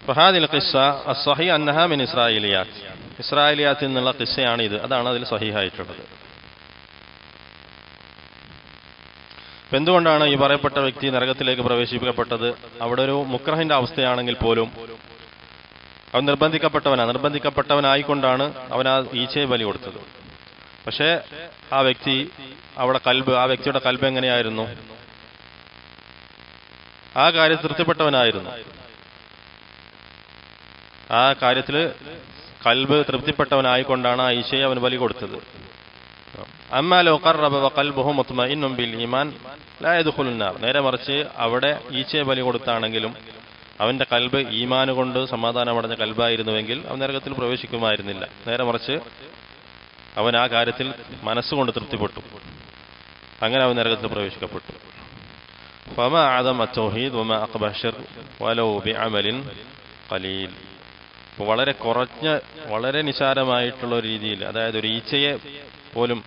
فهذه القصة الصحيح أنها من إسرائيليات. إسرائيليات എന്നുള്ള ഖിസ്സയാണ് ഇത്, അതാണ് അതിൽ സഹീഹായിട്ടുള്ളത്. എന്തുകൊണ്ടാണ് ഈ പറയപ്പെട്ട വ്യക്തി നരകത്തിലേക്ക് പ്രവേശിപ്പിക്കപ്പെട്ടത്? അവിടെ ഒരു മുക്രഹിന്റെ അവസ്ഥയാണെങ്കിൽ പോലും അവൻ നിർബന്ധിക്കപ്പെട്ടവനായിക്കൊണ്ടാണ് അവൻ ആ ഈച്ചയെ ബലി കൊടുത്തത്. പക്ഷേ ആ വ്യക്തിയുടെ കൽബ് എങ്ങനെയായിരുന്നു? ആ കാര്യത്തിൽ തൃപ്തിപ്പെട്ടവനായിരുന്നു. ആ കാര്യത്തിൽ കൽബ് തൃപ്തിപ്പെട്ടവനായിക്കൊണ്ടാണ് ആ ഈശയെ അവൻ ബലി കൊടുത്തത്. അമ്മാ ലൗ ഖറബ വഖൽബുഹു മുത്മഇന്നുൻ ബിൽ ഈമാൻ ലാ യദ്ഖുലുൻ നാർ. നേരെ മറിച്ച് അവിടെ ഈച്ചയെ ബലി കൊടുത്താണെങ്കിലും അവന്റെ കൽബ് ഈമാൻ കൊണ്ട് സമാധാനമടഞ്ഞ കൽബായിരുന്നുവെങ്കിൽ അവൻ നരകത്തിൽ പ്രവേശിക്കുമായിരുന്നില്ല. നേരെ മറിച്ച് അവൻ ആ കാര്യത്തിൽ മനസ്സുകൊണ്ട് തൃപ്തിപ്പെട്ടു, അങ്ങനെ അവൻ നരകത്തിൽ പ്രവേശിക്കപ്പെട്ടു. ഫമാ അദമ തൗഹീദ് വമാ അഖബഹ ശിർക്ക് വലൗ ബിഅമലിൻ ഖലീൽ. വളരെ നിസാരമായിട്ടുള്ള ഒരു രീതിയിൽ, അതായത് ഒരു ഈച്ചയെ പോലും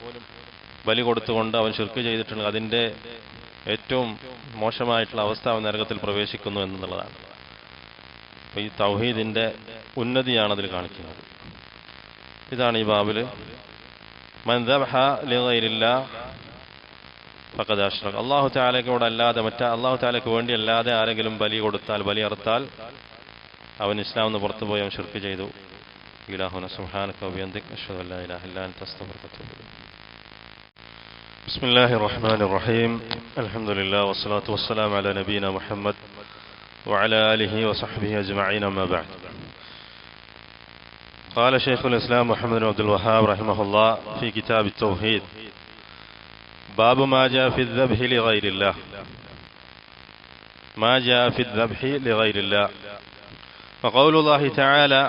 ബലി കൊടുത്തുകൊണ്ട് അവൻ ശിർക്ക് ചെയ്തിട്ടുണ്ടെങ്കിൽ അതിന്റെ ഏറ്റവും മോശമായിട്ടുള്ള അവസ്ഥ അവൻ നരകത്തിൽ പ്രവേശിക്കുന്നു എന്നുള്ളതാണ്. അപ്പൊ ഈ തൗഹീദിന്റെ ഉന്നതിയാണ് അതിൽ കാണിക്കുന്നത്. ഇതാണ് ഈ ബാബിൽ മൻ ദബഹ ലിഗൈരില്ലാഹ് ഫഖദ് അശ്റക. അല്ലാഹു തആലയോട് അല്ലാതെ അല്ലാഹു തആലയ്ക്ക് വേണ്ടി അല്ലാതെ ആരെങ്കിലും ബലി കൊടുത്താൽ, ബലി അറുത്താൽ അവൻ ഇസ്ലാമിൽ നിന്ന് പുറത്തുപോയി അവൻ ശിർക്ക് ചെയ്തു. ഇലാഹുന സുബ്ഹാനക വബിഹംദിക അശ്ഹദു അല്ലാ ഇലാഹ ഇല്ലാ അൻത അസ്തഗ്ഫിറുക വഅതൂബു ഇലൈക്. ബിസ്മില്ലാഹിർ റഹ്മാനിർ റഹീം. അൽഹംദുലില്ലാഹി വസ്സലാത്തു വസ്സലാമു അലാ നബിയിനാ മുഹമ്മദ് വഅലാ ആലിഹി വസഹ്ബിഹി അജ്മഈൻ. അമ്മാ ബഅദ്. قال شيخ الإسلام محمد بن عبد الوهاب رحمه الله في كتاب التوحيد: باب ما جاء في الذبح لغير الله. ما جاء في الذبح لغير الله. وقول الله تعالى: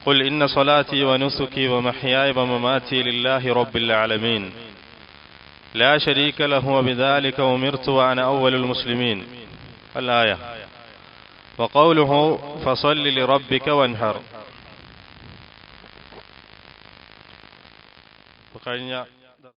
قل إن صلاتي ونسكي ومحياي ومماتي لله رب العالمين لا شريك له وبذلك أمرت وأنا أول المسلمين. الآية. وقوله: فصل لربك وانحر. കഴിഞ്ഞ